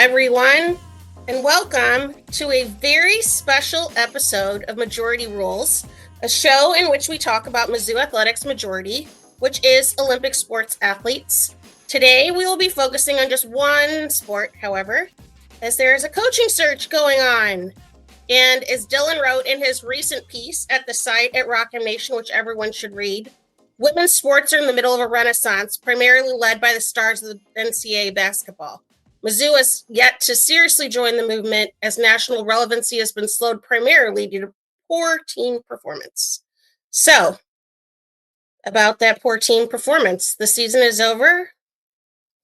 everyone, and welcome to a very special episode of Majority Rules, a show in which we talk about Mizzou Athletics Majority, which is Olympic sports athletes. Today, we will be focusing on just one sport, however, as there is a coaching search going on. And as Dylan wrote in his recent piece at the site at Rock M Nation, which everyone should read, women's sports are in the middle of a renaissance, primarily led by the stars of the NCAA basketball. Mizzou has yet to seriously join the movement, as national relevancy has been slowed primarily due to poor team performance. So, about that poor team performance, the season is over.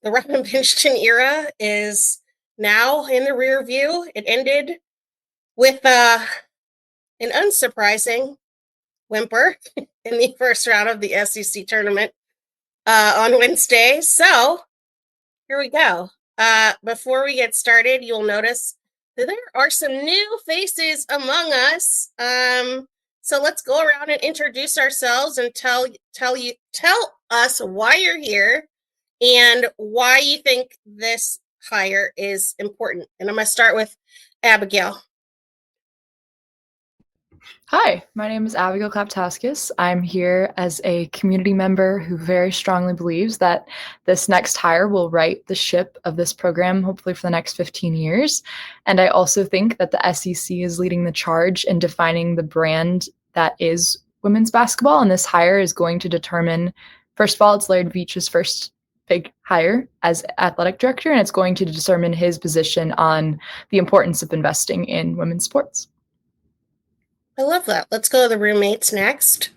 The Robin Pingeton era is now in the rear view. It ended with an unsurprising whimper in the first round of the SEC tournament on Wednesday. So, here we go. Before we get started, you'll notice that there are some new faces among us. So let's go around and introduce ourselves and tell us why you're here and why you think this hire is important. And I'm going to start with Abigail. Hi, my name is Abigail Klaptauskas. I'm here as a community member who very strongly believes that this next hire will right the ship of this program, hopefully for the next 15 years. And I also think that the SEC is leading the charge in defining the brand that is women's basketball. And this hire is going to determine, first of all, it's Laird Veatch's first big hire as athletic director, and it's going to determine his position on the importance of investing in women's sports. I love that. Let's go to the roommates next.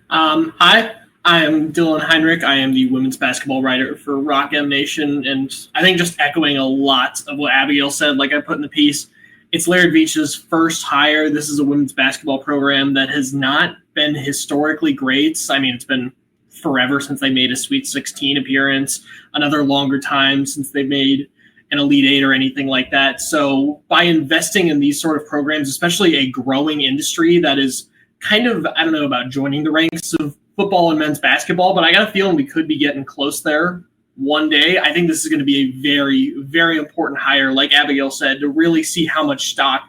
Hi, I am Dylan Heinrich. I am the women's basketball writer for Rock M Nation, and I think just echoing a lot of what Abigail said, like I put in the piece, it's Laird Veatch's first hire. This is a women's basketball program that has not been historically great. I mean, it's been forever since they made a Sweet 16 appearance, another longer time since they made an Elite Eight or anything like that. So by investing in these sort of programs, especially a growing industry that is kind of, I don't know about joining the ranks of football and men's basketball, but I got a feeling we could be getting close there one day. I think this is going to be a very, very important hire, like Abigail said, to really see how much stock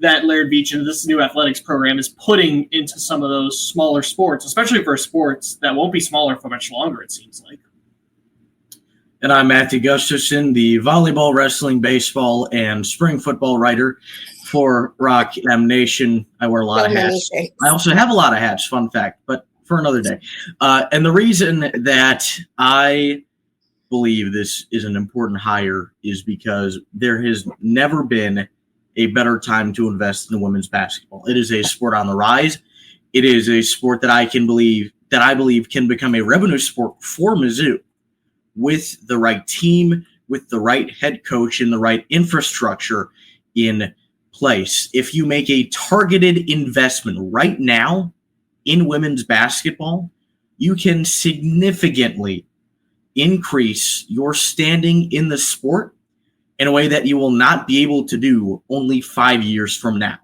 that Laird Veatch and this new athletics program is putting into some of those smaller sports, especially for sports that won't be smaller for much longer, it seems like. And I'm Matthew Gustafson, the volleyball, wrestling, baseball, and spring football writer for Rock M Nation. I wear a lot of hats. I also have a lot of hats, fun fact, but for another day. And the reason that I believe this is an important hire is because there has never been a better time to invest in women's basketball. It is a sport on the rise. It is a sport that I believe can become a revenue sport for Mizzou. With the right team, with the right head coach, and the right infrastructure in place. If you make a targeted investment right now in women's basketball, you can significantly increase your standing in the sport in a way that you will not be able to do only 5 years from now.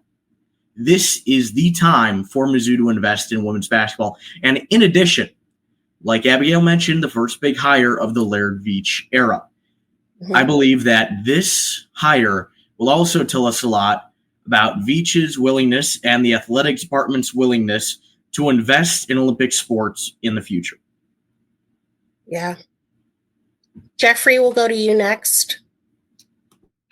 This is the time for Mizzou to invest in women's basketball. And in addition, like Abigail mentioned, the first big hire of the Laird Veatch era. Mm-hmm. I believe that this hire will also tell us a lot about Veatch's willingness and the athletics department's willingness to invest in Olympic sports in the future. Yeah. Jeffrey, we'll go to you next.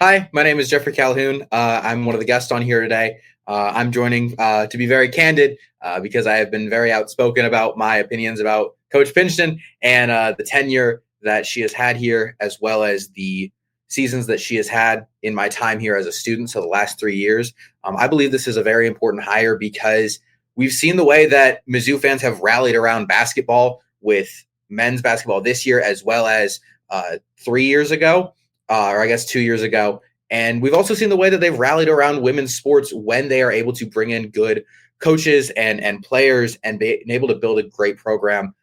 Hi, my name is Jeffrey Calhoun. I'm one of the guests on here today. I'm joining to be very candid because I have been very outspoken about my opinions about Coach Pingeton and the tenure that she has had here, as well as the seasons that she has had in my time here as a student, so the last 3 years. I believe this is a very important hire because we've seen the way that Mizzou fans have rallied around basketball with men's basketball this year, as well as 3 years ago, or I guess 2 years ago. And we've also seen the way that they've rallied around women's sports when they are able to bring in good coaches and players and being able to build a great program.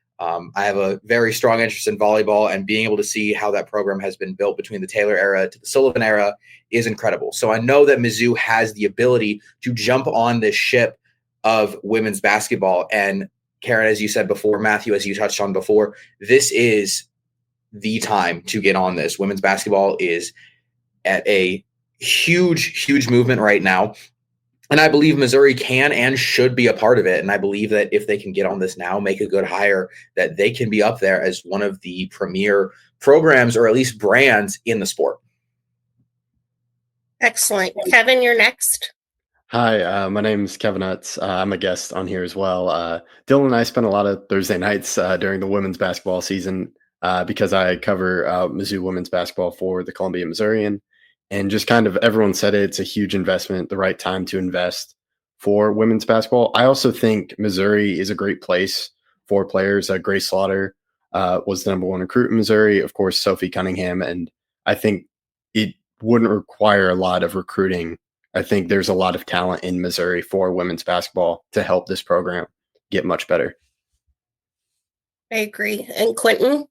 I have a very strong interest in volleyball, and being able to see how that program has been built between the Taylor era to the Sullivan era is incredible. So I know that Mizzou has the ability to jump on this ship of women's basketball. And Karen, as you said before, Matthew, as you touched on before, this is the time to get on this. Women's basketball is at a huge movement right now. And I believe Missouri can and should be a part of it. And I believe that if they can get on this now, make a good hire, that they can be up there as one of the premier programs or at least brands in the sport. Excellent. Kevin, you're next. Hi, my name is Kevin Utz. I'm a guest on here as well. Dylan and I spent a lot of Thursday nights during the women's basketball season because I cover Mizzou women's basketball for the Columbia Missourian. And just kind of everyone said it's a huge investment, the right time to invest for women's basketball. I also think Missouri is a great place for players. Grace Slaughter was the number one recruit in Missouri. Of course, Sophie Cunningham. And I think it wouldn't require a lot of recruiting. I think there's a lot of talent in Missouri for women's basketball to help this program get much better. I agree. And Quentin?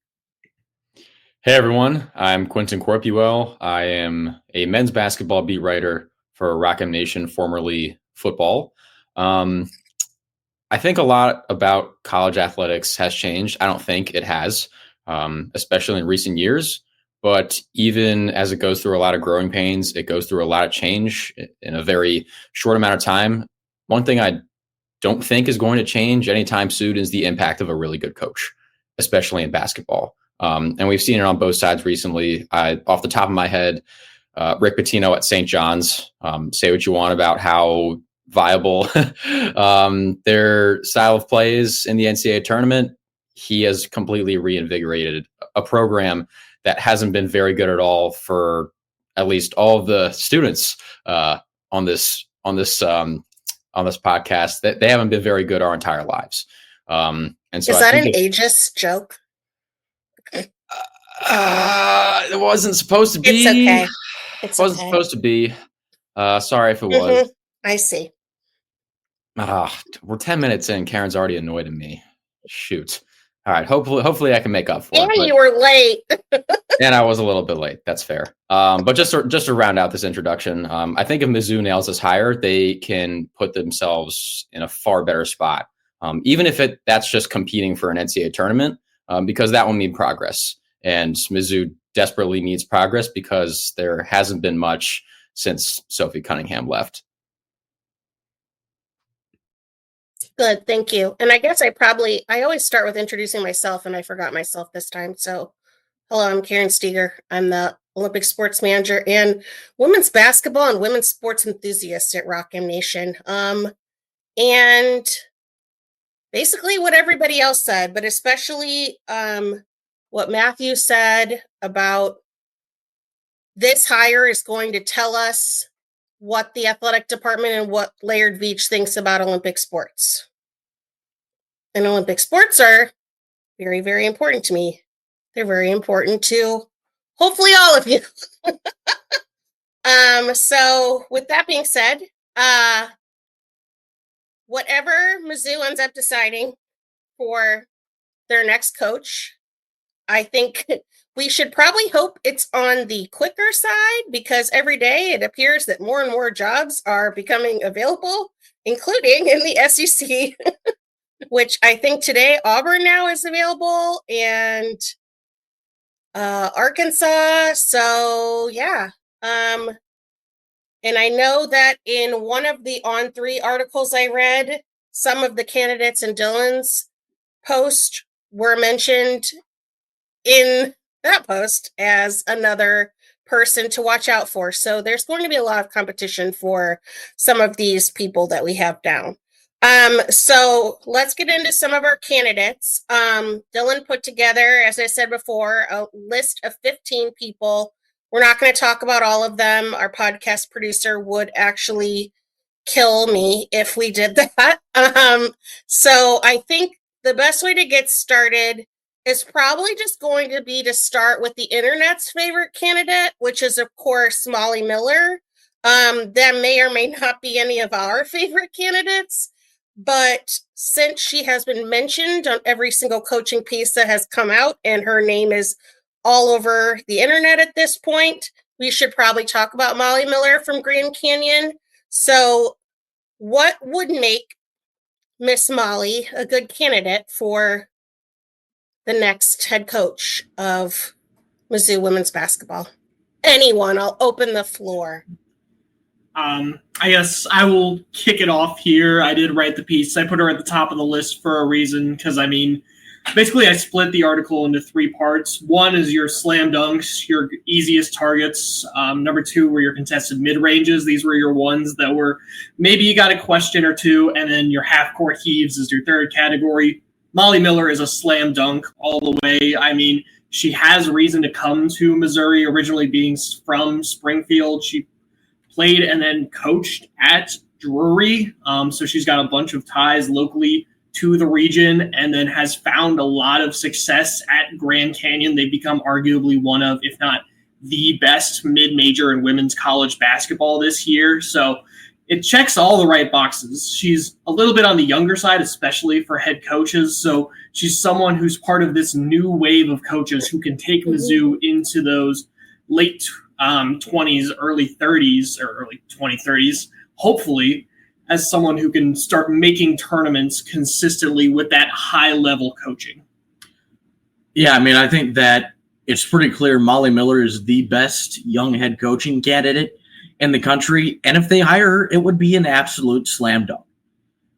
Hey, everyone. I'm Quentin Corpuel. I am a men's basketball beat writer for Rock M Nation, formerly football. I think a lot about college athletics has changed. I don't think it has, especially in recent years. But even as it goes through a lot of growing pains, it goes through a lot of change in a very short amount of time. One thing I don't think is going to change anytime soon is the impact of a really good coach, especially in basketball. And we've seen it on both sides recently. Off the top of my head, Rick Pitino at St. John's, say what you want about how viable their style of play is in the NCAA tournament. He has completely reinvigorated a program that hasn't been very good at all for at least all of the students on this podcast. That they haven't been very good our entire lives. And so is that an ageist joke? It wasn't supposed to be. It's okay. It wasn't supposed to be. Sorry if it was. I see. We're 10 minutes in. Karen's already annoyed at me. Shoot. All right. Hopefully I can make up for it. And you were late. And I was a little bit late. That's fair. But just to round out this introduction, I think if Mizzou nails this hire, they can put themselves in a far better spot. Even if that's just competing for an NCAA tournament, because that will mean progress. And Mizzou desperately needs progress because there hasn't been much since Sophie Cunningham left. Good, thank you. And I guess I always start with introducing myself, and I forgot myself this time. So, hello, I'm Karen Steger. I'm the Olympic sports manager and women's basketball and women's sports enthusiast at Rock M Nation. And basically what everybody else said, but especially what Matthew said about this hire is going to tell us what the athletic department and what Laird Veatch thinks about Olympic sports. And Olympic sports are very, very important to me. They're very important to hopefully all of you. So with that being said, whatever Mizzou ends up deciding for their next coach, I think we should probably hope it's on the quicker side, because every day it appears that more and more jobs are becoming available, including in the SEC, which I think today Auburn now is available, and Arkansas. So yeah. And I know that in one of the On3 articles I read, some of the candidates in Dylan's post were mentioned in that post as another person to watch out for. So there's going to be a lot of competition for some of these people that we have down. So let's get into some of our candidates. Dylan put together, as I said before, a list of 15 people. We're not going to talk about all of them. Our podcast producer would actually kill me if we did that. So I think the best way to get started is probably just going to be to start with the internet's favorite candidate, which is, of course, Molly Miller. That may or may not be any of our favorite candidates, but since she has been mentioned on every single coaching piece that has come out, and her name is all over the internet at this point, we should probably talk about Molly Miller from Grand Canyon. So what would make Miss Molly a good candidate for the next head coach of Mizzou women's basketball? Anyone, I'll open the floor. I guess I will kick it off here. I did write the piece. I put her at the top of the list for a reason because, I mean, basically I split the article into 3 parts. One is your slam dunks, your easiest targets. Number 2 were your contested mid-ranges. These were your ones that were maybe you got a question or two, and then your half-court heaves is your third category. Molly Miller is a slam dunk all the way. I mean, she has reason to come to Missouri, originally being from Springfield. She played and then coached at Drury. So she's got a bunch of ties locally to the region and then has found a lot of success at Grand Canyon. They've become arguably one of, if not the best mid-major in women's college basketball this year. So it checks all the right boxes. She's a little bit on the younger side, especially for head coaches. So she's someone who's part of this new wave of coaches who can take Mizzou into those late 20s, early 30s, or early 2030s, hopefully, as someone who can start making tournaments consistently with that high-level coaching. Yeah, I mean, I think that it's pretty clear Molly Miller is the best young head coaching candidate in the country, and if they hire her, it would be an absolute slam dunk.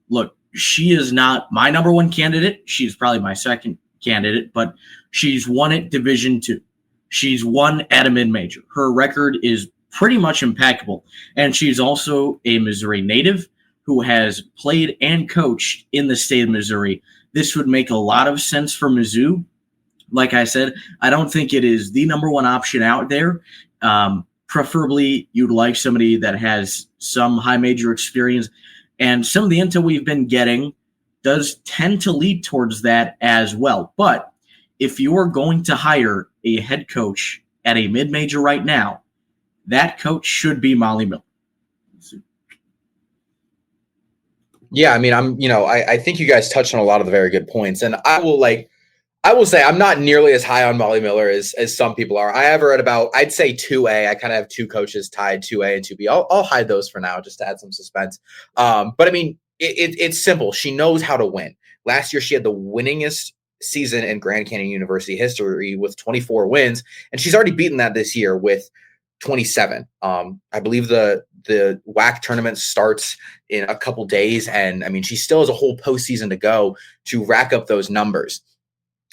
Look, she is not my number one candidate. She's probably my second candidate, but she's won at Division II. She's won at a mid-major. Her record is pretty much impeccable. And she's also a Missouri native who has played and coached in the state of Missouri. This would make a lot of sense for Mizzou. Like I said, I don't think it is the number one option out there. Preferably, you'd like somebody that has some high major experience. And some of the intel we've been getting does tend to lead towards that as well. But if you're going to hire a head coach at a mid-major right now, that coach should be Molly Miller. Yeah, I mean, I think you guys touched on a lot of the very good points, and I will say I'm not nearly as high on Molly Miller as some people are. I have her at about, I'd say 2A. I kind of have 2 coaches tied, 2A and 2B. I'll hide those for now just to add some suspense. But I mean, it's simple. She knows how to win. Last year, she had the winningest season in Grand Canyon University history with 24 wins, and she's already beaten that this year with 27. I believe the WAC tournament starts in a couple days, and I mean, she still has a whole postseason to go to rack up those numbers.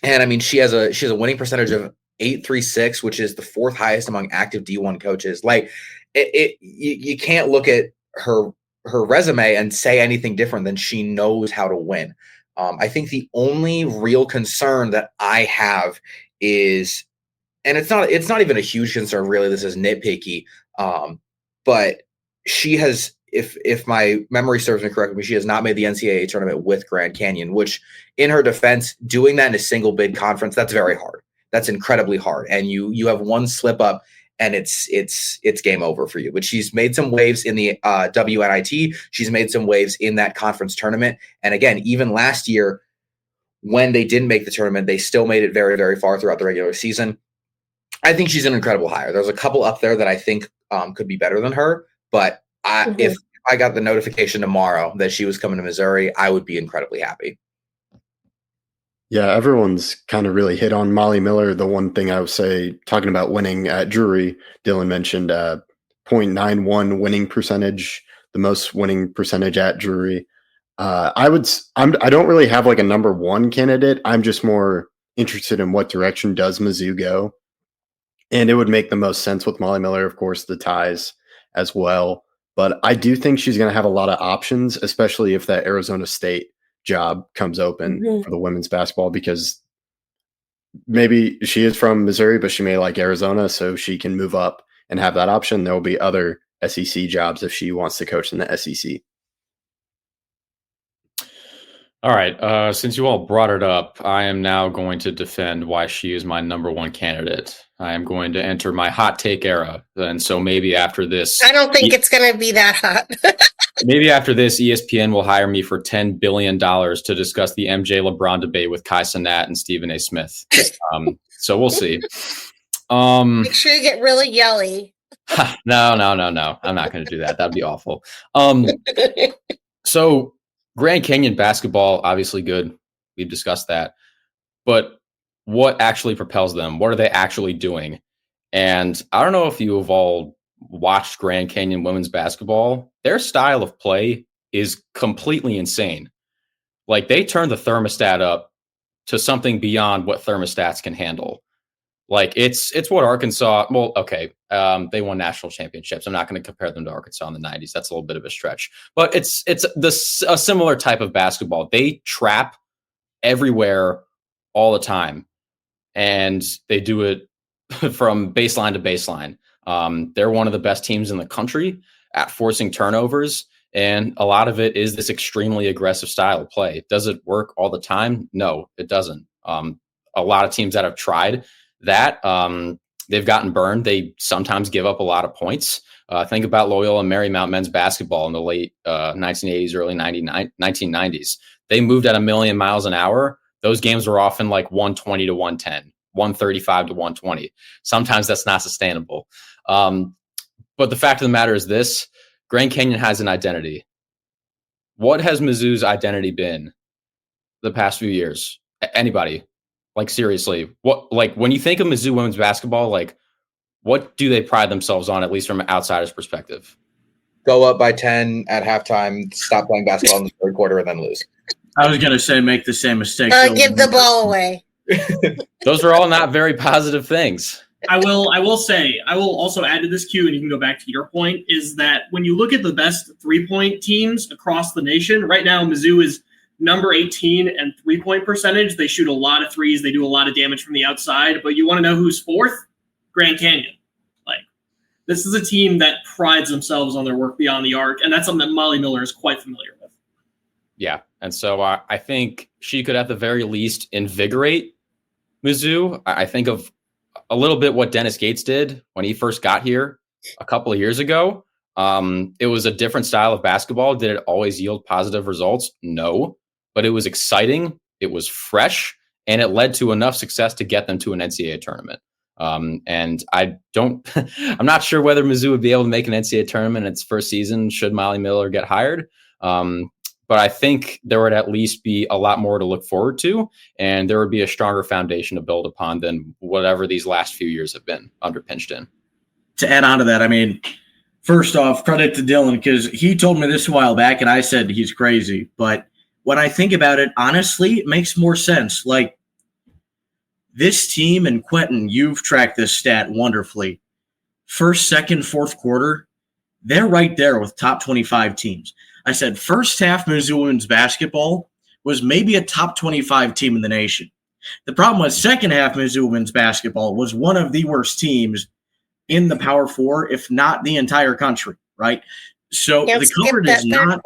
And I mean, she has a winning percentage of 8.36, which is the 4th highest among active D1 coaches. Like, you can't look at her resume and say anything different than she knows how to win. I think the only real concern that I have is, and it's not even a huge concern, really. This is nitpicky, but she has, if my memory serves me correctly, she has not made the NCAA tournament with Grand Canyon, which, in her defense, doing that in a single bid conference, that's very hard. That's incredibly hard, and you have one slip up, and it's game over for you. But she's made some waves in the WNIT. She's made some waves in that conference tournament. And again, even last year, when they didn't make the tournament, they still made it very, very far throughout the regular season. I think she's an incredible hire. There's a couple up there that I think could be better than her. But if I got the notification tomorrow that she was coming to Missouri, I would be incredibly happy. Yeah, everyone's kind of really hit on Molly Miller. The one thing I would say, talking about winning at Drury, Dylan mentioned 0.91 winning percentage, the most winning percentage at Drury. I don't really have like a number one candidate. I'm just more interested in what direction does Mizzou go. And it would make the most sense with Molly Miller, of course, the ties as well. But I do think she's going to have a lot of options, especially if that Arizona State job comes open for the women's basketball, because maybe she is from Missouri, but she may like Arizona, so she can move up and have that option. There will be other SEC jobs if she wants to coach in the SEC. All right. Since you all brought it up, I am now going to defend why she is my number one candidate. I am going to enter my hot take era. And so maybe after this... I don't think it's going to be that hot. Maybe after this, ESPN will hire me for $10 billion to discuss the MJ LeBron debate with Kai Cenat and Stephen A. Smith. So we'll see. Make sure you get really yelly. No. I'm not going to do that. That'd be awful. So Grand Canyon basketball, obviously good. We've discussed that. But what actually propels them? What are they actually doing? And I don't know if you have all watched Grand Canyon women's basketball. Their style of play is completely insane. Like, they turn the thermostat up to something beyond what thermostats can handle. Like, it's what Arkansas, well, okay, they won national championships. I'm not going to compare them to Arkansas in the 90s. That's a little bit of a stretch. But it's a similar type of basketball. They trap everywhere all the time, and they do it from baseline to baseline. They're one of the best teams in the country at forcing turnovers, and a lot of it is this extremely aggressive style of play. Does it work all the time? No, it doesn't. A lot of teams that have tried that, they've gotten burned. They sometimes give up a lot of points. Think about Loyola Marymount men's basketball in the late 1980s, early 1990s. They moved at 1,000,000 miles an hour. Those games were often like 120 to 110, 135 to 120. Sometimes that's not sustainable. But the fact of the matter is this: Grand Canyon has an identity. What has Mizzou's identity been the past few years? Anybody? Like, seriously, what, like, when you think of Mizzou women's basketball, like, what do they pride themselves on, at least from an outsider's perspective? Go up by 10 at halftime, stop playing basketball in the third quarter, and then lose. I was going to say make the same mistake. Give the ball away. Those are all not very positive things. I will also add to this, Q, and you can go back to your point, is that when you look at the best three-point teams across the nation, right now Mizzou is number 18 and three-point percentage. They shoot a lot of threes. They do a lot of damage from the outside. But you want to know who's fourth? Grand Canyon. Like, this is a team that prides themselves on their work beyond the arc, and that's something that Molly Miller is quite familiar with. Yeah, and so I think she could at the very least invigorate Mizzou. I think of a little bit what Dennis Gates did when he first got here a couple of years ago. It was a different style of basketball. Did it always yield positive results? No, but it was exciting. It was fresh, and it led to enough success to get them to an NCAA tournament. And I'm not sure whether Mizzou would be able to make an NCAA tournament in its first season should Molly Miller get hired. But I think there would at least be a lot more to look forward to, and there would be a stronger foundation to build upon than whatever these last few years have been under Pinchton. To add on to that, I mean, first off, credit to Dylan, because he told me this a while back, and I said he's crazy. But when I think about it, honestly, it makes more sense. Like, this team, and Quentin, you've tracked this stat wonderfully. First, second, fourth quarter, they're right there with top 25 teams. I said first half Mizzou women's basketball was maybe a top 25 team in the nation. The problem was second half Mizzou women's basketball was one of the worst teams in the Power Four, if not the entire country, right? So the cupboard is not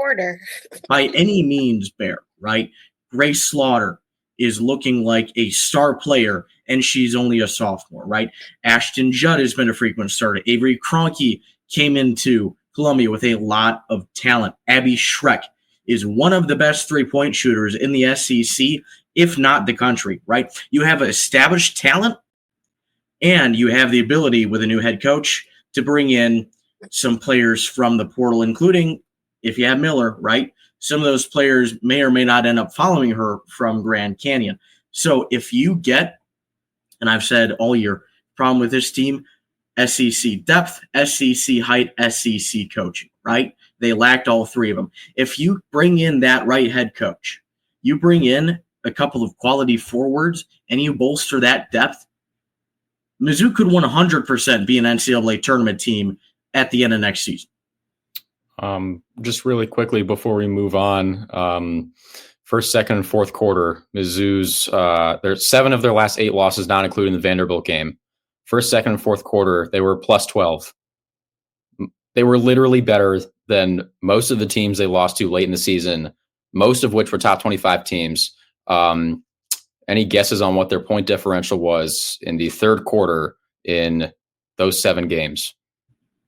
by any means bare, right? Grace Slaughter is looking like a star player, and she's only a sophomore, right? Ashton Judd has been a frequent starter. Avery Kroenke came into Columbia with a lot of talent. Abby Schreck is one of the best three-point shooters in the SEC, if not the country, right? You have established talent, and you have the ability with a new head coach to bring in some players from the portal, including, if you have Miller, right? Some of those players may or may not end up following her from Grand Canyon. So if you get, and I've said all year, problem with this team, SEC depth, SEC height, SEC coaching, right? They lacked all three of them. If you bring in that right head coach, you bring in a couple of quality forwards, and you bolster that depth, Mizzou could 100% be an NCAA tournament team at the end of next season. Just really quickly before we move on, first, second, and fourth quarter, Mizzou's there's 7 of their last 8 losses, not including the Vanderbilt game. First, second, and fourth quarter, they were plus 12. They were literally better than most of the teams they lost to late in the season, most of which were top 25 teams. Any guesses on what their point differential was in the third quarter in those 7 games?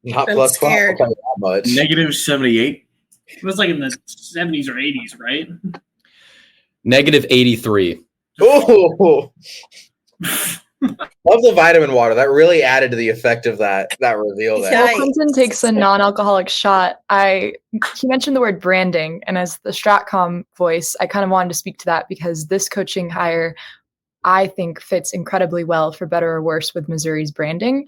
Not plus 12. That much. Negative 78. It was like in the 70s or 80s, right? Negative 83. Oh, love the vitamin water. That really added to the effect of that reveal there. While Clinton takes a non-alcoholic shot, he mentioned the word branding, and as the Stratcom voice, I kind of wanted to speak to that because this coaching hire, I think fits incredibly well, for better or worse, with Missouri's branding.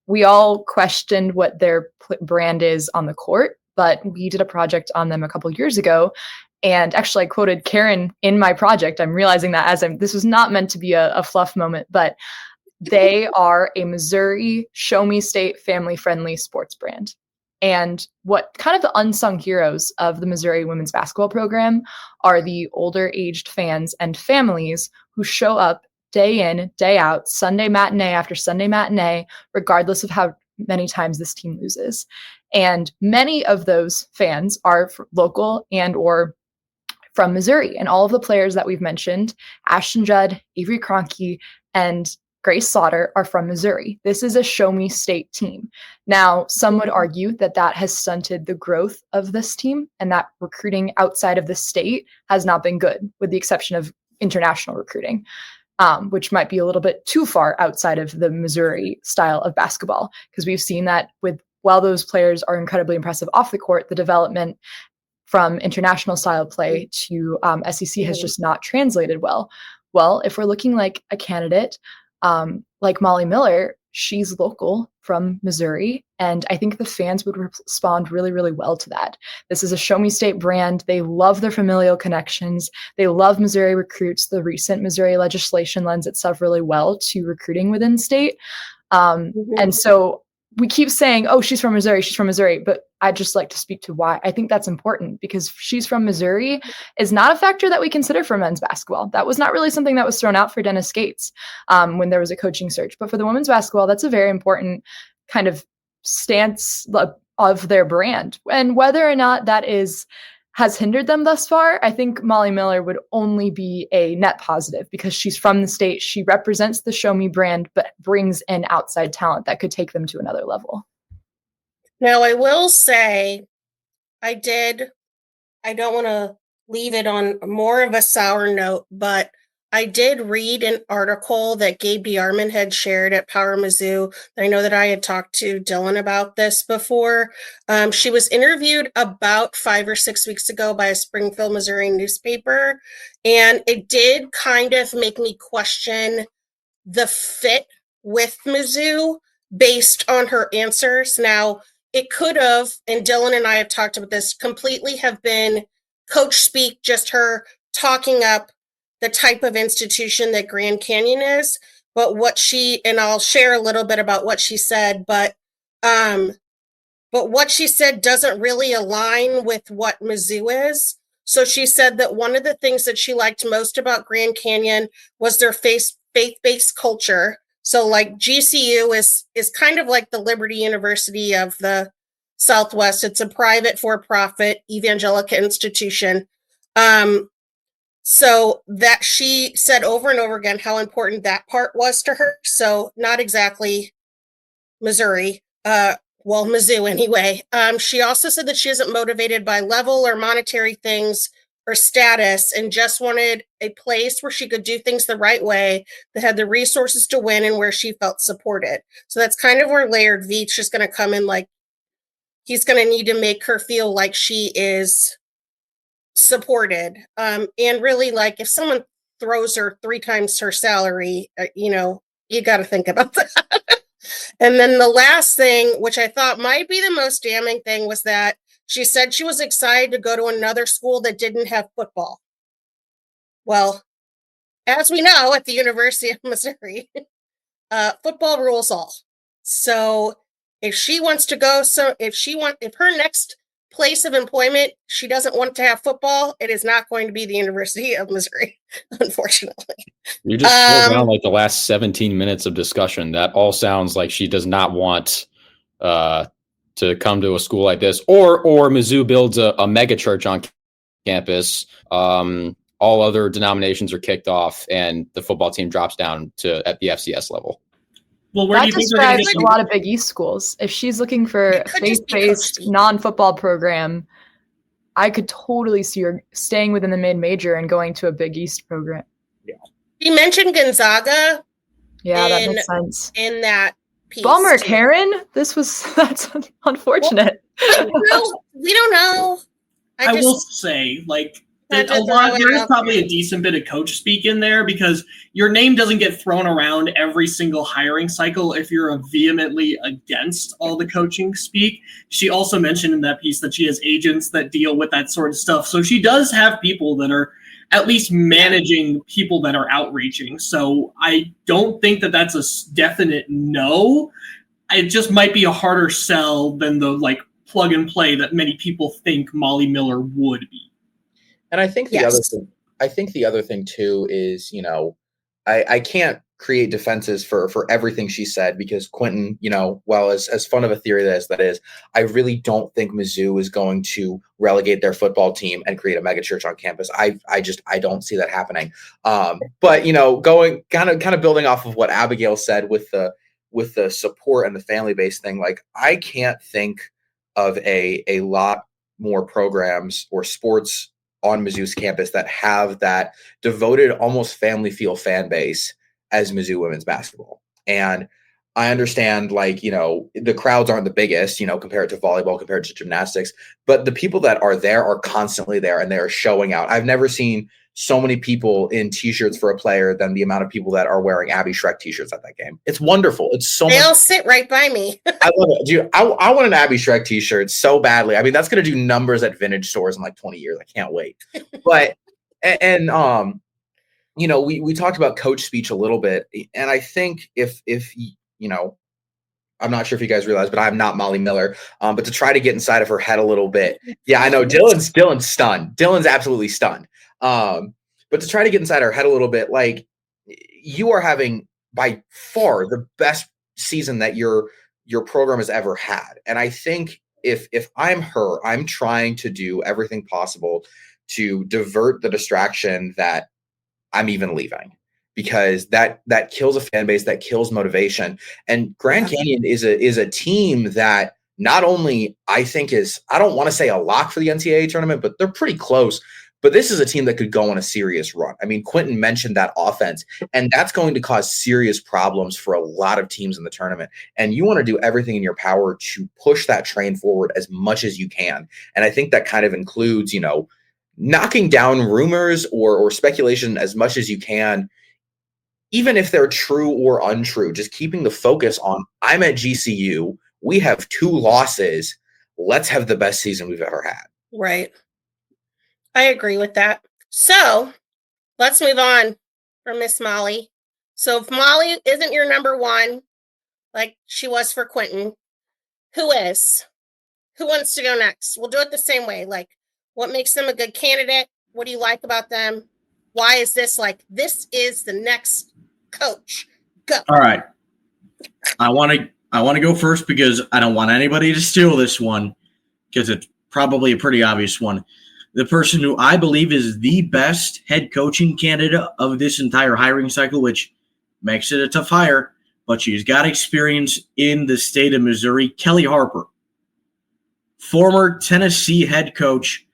We all questioned what their brand is on the court, but we did a project on them a couple years ago. And actually, I quoted Karen in my project. I'm realizing that this was not meant to be a fluff moment, but they are a Missouri Show Me State family-friendly sports brand. And what kind of the unsung heroes of the Missouri women's basketball program are the older aged fans and families who show up day in, day out, Sunday matinee after Sunday matinee, regardless of how many times this team loses. And many of those fans are local and or from Missouri. And all of the players that we've mentioned, Ashton Judd, Avery Kroenke, and Grace Slaughter, are from Missouri. This is a Show Me State team. Now, some would argue that that has stunted the growth of this team and that recruiting outside of the state has not been good, with the exception of international recruiting, which might be a little bit too far outside of the Missouri style of basketball, because we've seen that while those players are incredibly impressive off the court, the development from international style play to SEC has just not translated well. Well, if we're looking like a candidate like Molly Miller, she's local from Missouri, and I think the fans would respond really, really well to that. This is a Show Me State brand. They love their familial connections. They love Missouri recruits. The recent Missouri legislation lends itself really well to recruiting within state. And so we keep saying, oh, she's from Missouri, but I'd just like to speak to why I think that's important, because she's from Missouri is not a factor that we consider for men's basketball. That was not really something that was thrown out for Dennis Gates when there was a coaching search. But for the women's basketball, that's a very important kind of stance of their brand. And whether or not that has hindered them thus far, I think Molly Miller would only be a net positive, because she's from the state. She represents the Show Me brand, but brings in outside talent that could take them to another level. Now, I will say, I don't want to leave it on more of a sour note, but I did read an article that Gabe DeArmond had shared at Power Mizzou. I know that I had talked to Dylan about this before. She was interviewed about 5 or 6 weeks ago by a Springfield, Missouri newspaper, and it did kind of make me question the fit with Mizzou based on her answers. Now, it could have, and Dylan and I have talked about this, completely have been coach speak, just her talking up the type of institution that Grand Canyon is. But and I'll share a little bit about what she said, but what she said doesn't really align with what Mizzou is. So she said that one of the things that she liked most about Grand Canyon was their faith-based culture. So like GCU is kind of like the Liberty University of the Southwest. It's a private for-profit evangelical institution. So that she said over and over again how important that part was to her. So not exactly Missouri, Mizzou anyway. She also said that she isn't motivated by level or monetary things or status, and just wanted a place where she could do things the right way, that had the resources to win, and where she felt supported. So that's kind of where Laird Veatch is going to come in. Like, he's going to need to make her feel like she is supported. And really, like, if someone throws her 3 times her salary, you got to think about that. And then the last thing, which I thought might be the most damning thing, was that she said she was excited to go to another school that didn't have football. Well, as we know, at the University of Missouri, football rules all. So if she wants to go, if her next place of employment, she doesn't want to have football, it is not going to be the University of Missouri, unfortunately. You just slow down like the last 17 minutes of discussion. That all sounds like she does not want to come to a school like this, or Mizzou builds a mega church on campus. All other denominations are kicked off, and the football team drops down at the FCS level. Well, where that do you think describes a lot of Big East schools. If she's looking for a faith-based, non-football program, I could totally see her staying within the mid-major and going to a Big East program. Yeah. You mentioned Gonzaga. Yeah, that makes sense. In that piece. Bummer, Karen. That's unfortunate. Well, we don't know. I will say, like, There is probably a decent bit of coach speak in there because your name doesn't get thrown around every single hiring cycle if you're vehemently against all the coaching speak. She also mentioned in that piece that she has agents that deal with that sort of stuff. So she does have people that are at least managing people that are outreaching. So I don't think that that's a definite no. It just might be a harder sell than the plug and play that many people think Molly Miller would be. And I think the other thing too is, I can't create defenses for everything she said because Quentin, well, as fun of a theory as that is, I really don't think Mizzou is going to relegate their football team and create a mega church on campus. I don't see that happening. But going kind of building off of what Abigail said with the support and the family based thing, I can't think of a lot more programs or sports on Mizzou's campus that have that devoted, almost family feel fan base as Mizzou women's basketball. And I understand, the crowds aren't the biggest, compared to volleyball, compared to gymnastics, but the people that are there are constantly there and they are showing out. I've never seen so many people in t-shirts for a player than the amount of people that are wearing Abby Shrek t-shirts at that game. It's wonderful. It's so They'll sit right by me. I love it. Dude, I want an Abby Shrek t-shirt so badly. I mean, that's going to do numbers at vintage stores in 20 years. I can't wait. But, we talked about coach speech a little bit. And I think if I'm not sure if you guys realize, but I'm not Molly Miller. But to try to get inside of her head a little bit. Yeah, I know Dylan's stunned. Dylan's absolutely stunned. But to try to get inside her head a little bit, you are having by far the best season that your program has ever had. And I think if I'm her, I'm trying to do everything possible to divert the distraction that I'm even leaving, because that kills a fan base, that kills motivation. And Grand Canyon is a team that not only I think is, I don't want to say a lock for the NCAA tournament, but they're pretty close. But this is a team that could go on a serious run. I mean, Quentin mentioned that offense, and that's going to cause serious problems for a lot of teams in the tournament. And you want to do everything in your power to push that train forward as much as you can. And I think that kind of includes, knocking down rumors or speculation as much as you can, even if they're true or untrue, just keeping the focus on, I'm at GCU, we have 2 losses, let's have the best season we've ever had. Right. I agree with that. So let's move on from Miss Molly. So if Molly isn't your number one, like she was for Quentin, who is? Who wants to go next? We'll do it the same way. What makes them a good candidate? What do you like about them? Why is this this is the next coach? Go. All right. I want to go first because I don't want anybody to steal this one because it's probably a pretty obvious one. The person who I believe is the best head coaching candidate of this entire hiring cycle, which makes it a tough hire, but she's got experience in the state of Missouri, Kelly Harper, former Tennessee head coach,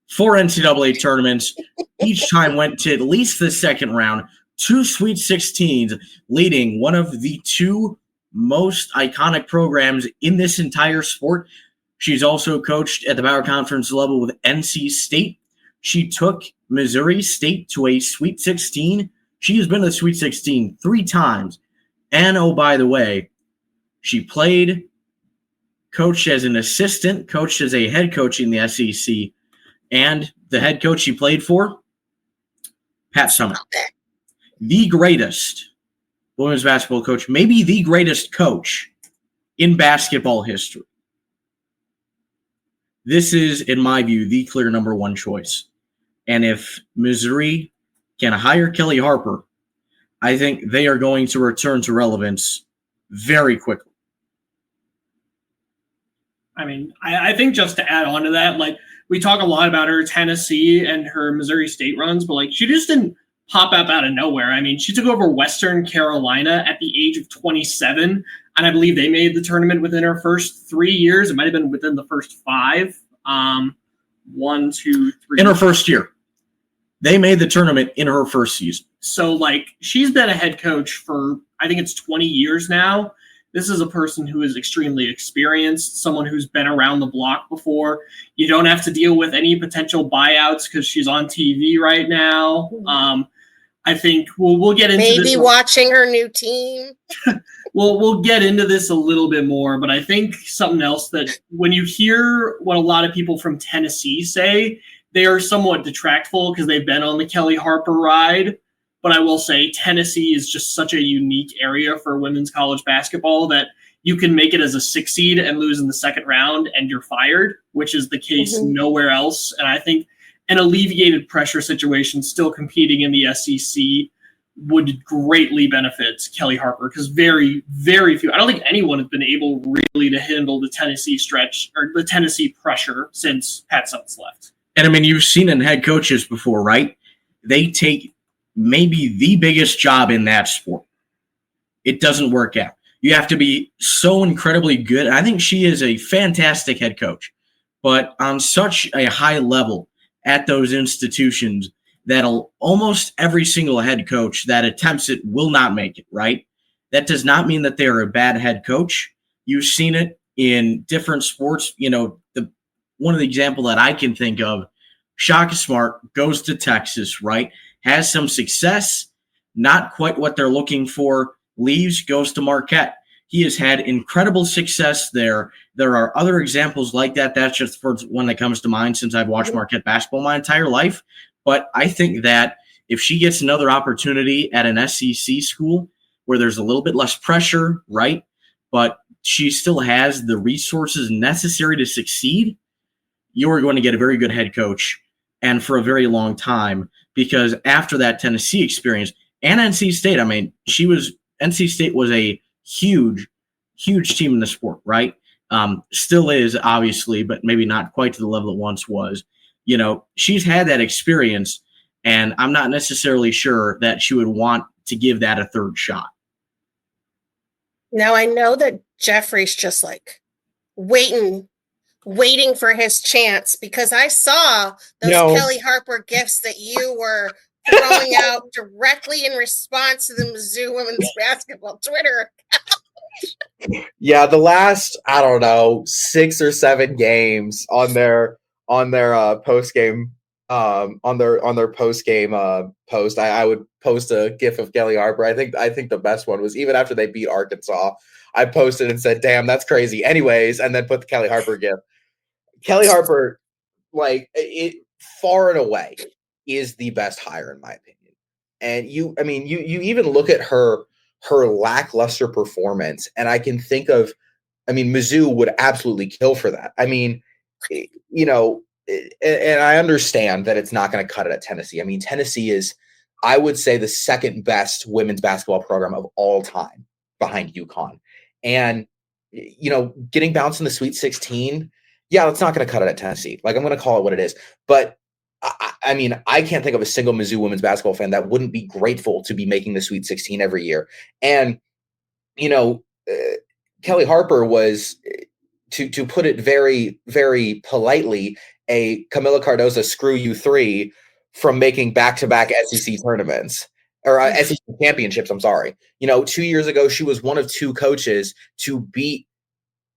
4 NCAA tournaments, each time went to at least the second round, 2 Sweet 16s, leading one of the 2 most iconic programs in this entire sport. She's also coached at the Power Conference level with NC State. She took Missouri State to a Sweet 16. She has been to the Sweet 16 3 times. And, oh, by the way, she played, coached as an assistant, coached as a head coach in the SEC. And the head coach she played for, Pat Summitt. The greatest women's basketball coach, maybe the greatest coach in basketball history. This is, in my view, the clear number 1 choice. And if Missouri can hire Kelly Harper, I think they are going to return to relevance very quickly. I mean, I think just to add on to that, we talk a lot about her Tennessee and her Missouri State runs, but she just didn't pop up out of nowhere. I mean, she took over Western Carolina at the age of 27, and I believe they made the tournament within her first 3 years. It might have been within the first 5. 1, 2, 3. In her first year. They made the tournament in her first season. So, she's been a head coach for, I think it's 20 years now. This is a person who is extremely experienced, someone who's been around the block before. You don't have to deal with any potential buyouts because she's on TV right now. I think we'll get into maybe watching her new team. We'll get into this a little bit more, but I think something else that when you hear what a lot of people from Tennessee say, they are somewhat detractful because they've been on the Kelly Harper ride. But I will say Tennessee is just such a unique area for women's college basketball that you can make it as a 6 seed and lose in the second round and you're fired, which is the case nowhere else. And I think an alleviated pressure situation still competing in the SEC would greatly benefit Kelly Harper because very, very few, I don't think anyone has been able really to handle the Tennessee stretch or the Tennessee pressure since Pat Sutton's left. And I mean, you've seen in head coaches before, right? They take maybe the biggest job in that sport. It doesn't work out. You have to be so incredibly good. I think she is a fantastic head coach, but on such a high level at those institutions that almost every single head coach that attempts it will not make it, right? That does not mean that they are a bad head coach. You've seen it in different sports. You know, one of the example that I can think of, Shaka Smart goes to Texas, right? Has some success, not quite what they're looking for, leaves, goes to Marquette. He has had incredible success there. There are other examples like that. That's just the first one that comes to mind since I've watched Marquette basketball my entire life. But I think that if she gets another opportunity at an SEC school where there's a little bit less pressure, right, but she still has the resources necessary to succeed, you are going to get a very good head coach and for a very long time, because after that Tennessee experience and NC State, I mean, NC State was a huge, huge team in the sport, right? Still is, obviously, but maybe not quite to the level it once was. You know, she's had that experience, and I'm not necessarily sure that she would want to give that a third shot. Now, I know that Jeffrey's just like waiting for his chance because I saw those Kelly Harper gifts that you were throwing out directly in response to the Mizzou women's basketball Twitter account. Yeah, the last, I don't know, 6 or 7 games on their post game on their post game post, I would post a gif of Kelly Harper. I think the best one was even after they beat Arkansas. I posted and said, "Damn, that's crazy." Anyways, and then put the Kelly Harper gif. Kelly Harper, like, it far and away is the best hire in my opinion. And you even look at her lackluster performance, and I can think of, Mizzou would absolutely kill for that. I mean, you know, and I understand that it's not going to cut it at Tennessee. I mean, Tennessee is, I would say, the second best women's basketball program of all time behind UConn. And, you know, getting bounced in the Sweet 16, yeah, that's not going to cut it at Tennessee. Like, I'm going to call it what it is. But, I mean, I can't think of a single Mizzou women's basketball fan that wouldn't be grateful to be making the Sweet 16 every year. And, you know, Kelly Harper was, to put it very, very politely, a Camila Cardoza screw you 3 from making back-to-back SEC tournaments. Or SEC championships, I'm sorry. You know, 2 years ago, she was one of 2 coaches to beat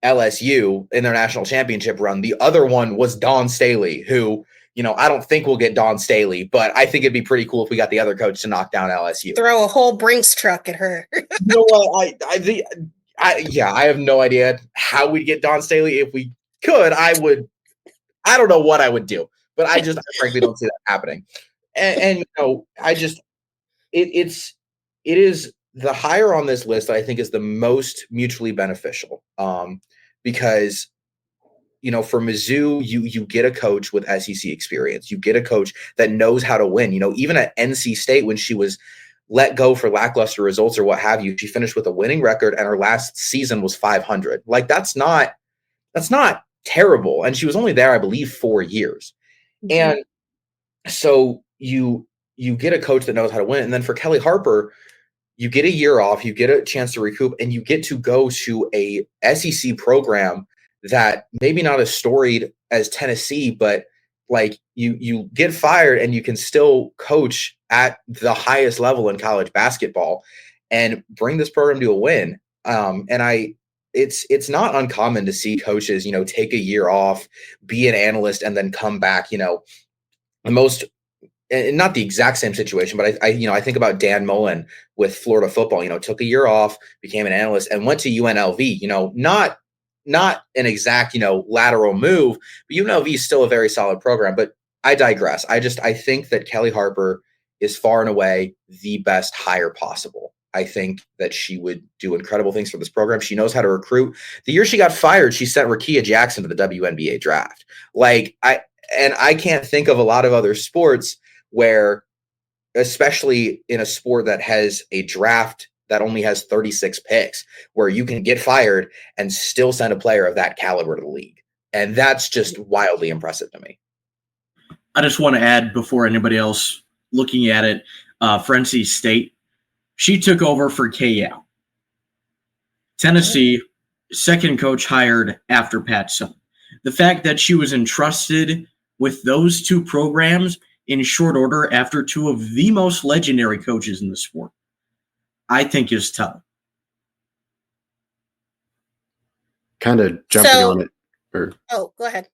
LSU in their national championship run. The other one was Dawn Staley, who, you know, I don't think we'll get Dawn Staley, but I think it'd be pretty cool if we got the other coach to knock down LSU. Throw a whole Brinks truck at her. You know what? I have no idea how we'd get Dawn Staley. If we could, I don't know what I would do, but I frankly don't see that happening. And you know, it is the hire on this list that I think is the most mutually beneficial, because, you know, for Mizzou, you get a coach with SEC experience. You get a coach that knows how to win. You know, even at NC State, when she was let go for lackluster results or what have you, she finished with a winning record, and her last season was 500. Like, that's not terrible. And she was only there, I believe, 4 years. Mm-hmm. And so you get a coach that knows how to win. And then for Kelly Harper, you get a year off, you get a chance to recoup, and you get to go to a SEC program that maybe not as storied as Tennessee, but like you get fired and you can still coach at the highest level in college basketball and bring this program to a win. It's not uncommon to see coaches, take a year off, be an analyst, and then come back, and not the exact same situation, but I think about Dan Mullen with Florida football, took a year off, became an analyst, and went to UNLV, not an exact, lateral move, but UNLV is still a very solid program. But I digress. I think that Kelly Harper is far and away the best hire possible. I think that she would do incredible things for this program. She knows how to recruit. The year she got fired, she sent Rakia Jackson to the WNBA draft. I can't think of a lot of other sports where, especially in a sport that has a draft that only has 36 picks, where you can get fired and still send a player of that caliber to the league. And that's just wildly impressive to me. I just want to add, before anybody else looking at it, Frenzy State, she took over for KCOU. Tennessee, second coach hired after Pat Summitt. The fact that she was entrusted with those two programs in short order after two of the most legendary coaches in the sport, I think is tough. Kind of jumping on it. Go ahead.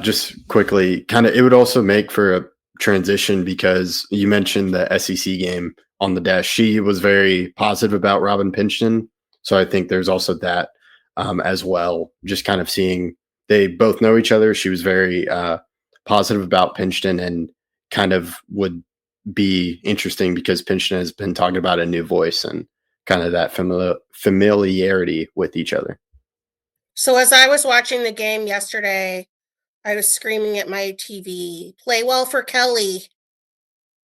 Just quickly, it would also make for a transition because you mentioned the SEC game on the desk. She was very positive about Robin Pinchton. So I think there's also that as well. Just kind of seeing they both know each other. She was very positive about Pinchton and kind of would be interesting because Pinchton has been talking about a new voice and kind of that familiarity with each other. So as I was watching the game yesterday, I was screaming at my TV, play well for Kelly.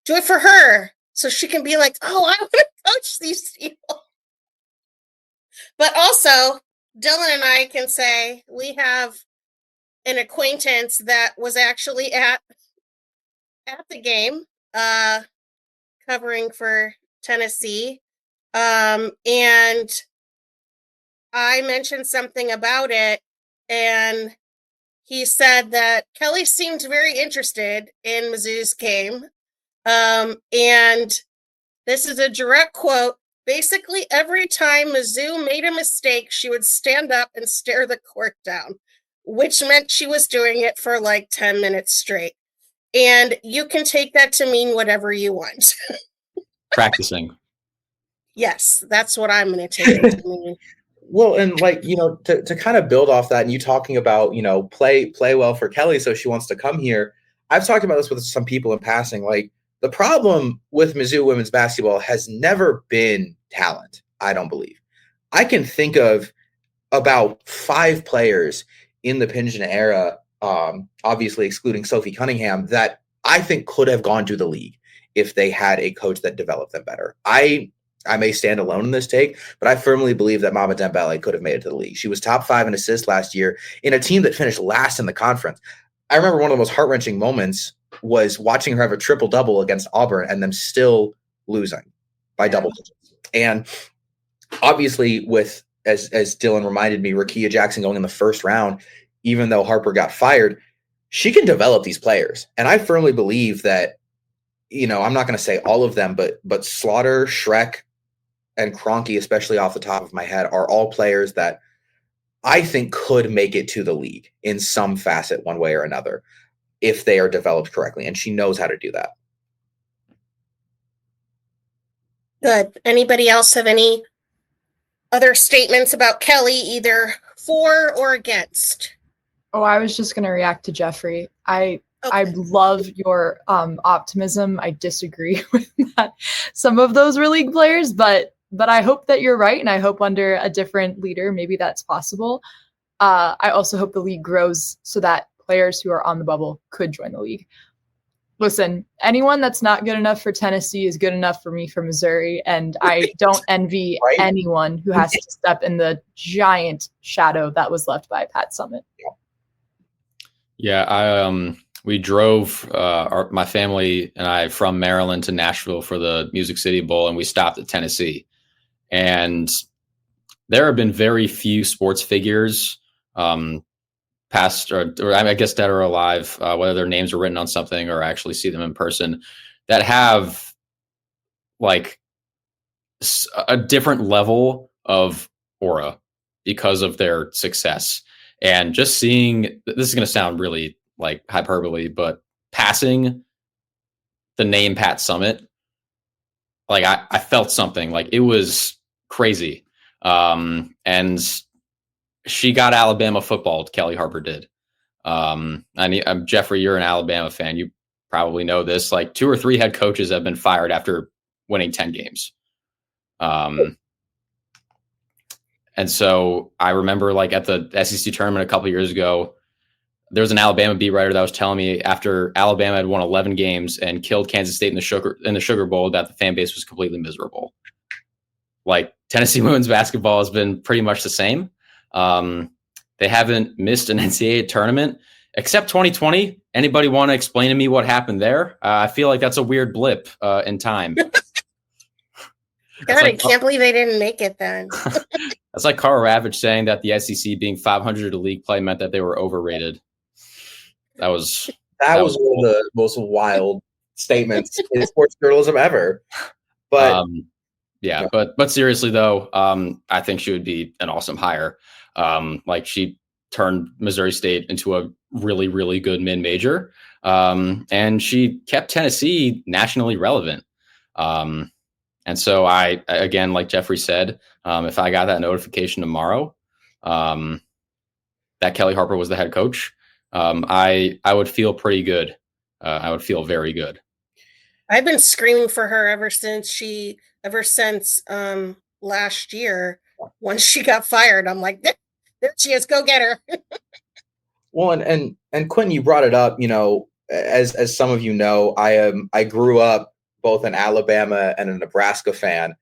Do it for her so she can be like, oh, I want to coach these people. But also, Dylan and I can say we have an acquaintance that was actually at the game, covering for Tennessee. And I mentioned something about it, and he said that Kelly seemed very interested in Mizzou's game. And this is a direct quote. Basically, every time Mizzou made a mistake, she would stand up and stare the court down, which meant she was doing it for like 10 minutes straight. And you can take that to mean whatever you want. Practicing. Yes, that's what I'm going to take it to mean. Well, and to kind of build off that, and you talking about, play well for Kelly, so she wants to come here. I've talked about this with some people in passing. Like, the problem with Mizzou women's basketball has never been talent, I don't believe. I can think of about 5 players in the Pinchton era, obviously excluding Sophie Cunningham, that I think could have gone to the league if they had a coach that developed them better. I may stand alone in this take, but I firmly believe that Mama Dembele could have made it to the league. She was top 5 in assists last year in a team that finished last in the conference. I remember one of the most heart-wrenching moments was watching her have a triple-double against Auburn and them still losing by double digits. And obviously with, as Dylan reminded me, Rakia Jackson going in the first round, even though Harper got fired, she can develop these players. And I firmly believe that, I'm not going to say all of them, but Slaughter, Schreck, and Kroenke, especially off the top of my head, are all players that I think could make it to the league in some facet, one way or another, if they are developed correctly. And she knows how to do that. Good. Anybody else have any other statements about Kelly, either for or against? Oh, I was just going to react to Jeffrey. I love your optimism. I disagree with that. Some of those were league players, but I hope that you're right, and I hope under a different leader, maybe that's possible. I also hope the league grows so that players who are on the bubble could join the league. Listen, anyone that's not good enough for Tennessee is good enough for me for Missouri, and I don't envy anyone who has to step in the giant shadow that was left by Pat Summitt. Yeah, we drove my family and I from Maryland to Nashville for the Music City Bowl, and we stopped at Tennessee. And there have been very few sports figures, past or I guess dead or alive, whether their names are written on something or actually see them in person, that have like a different level of aura because of their success. And just seeing, this is going to sound really like hyperbole, but passing the name Pat Summitt, like I felt something, like it was crazy. And she got Alabama football, Kelly Harper did. Jeffrey, you're an Alabama fan. You probably know this. Like 2 or 3 head coaches have been fired after winning 10 games. And so I remember, like, at the SEC tournament a couple of years ago, there was an Alabama beat writer that was telling me after Alabama had won 11 games and killed Kansas State in the Sugar Bowl that the fan base was completely miserable. Like, Tennessee women's basketball has been pretty much the same. They haven't missed an NCAA tournament except 2020. Anybody want to explain to me what happened there? I feel like that's a weird blip in time. God, I can't believe they didn't make it then. That's like Carl Ravitch saying that the SEC being 500 to league play meant that they were overrated. That was one of the most wild statements in sports journalism ever. But yeah, but seriously though, I think she would be an awesome hire. Like, she turned Missouri State into a really, really good mid-major, and she kept Tennessee nationally relevant. And so I, again, like Jeffrey said, if I got that notification tomorrow that Kelly Harper was the head coach, I would feel pretty good. I would feel very good. I've been screaming for her ever since last year. Once she got fired, I'm like, there she is, go get her. Well, and Quentin, you brought it up. You know, as some of you know, I grew up both an Alabama and a Nebraska fan.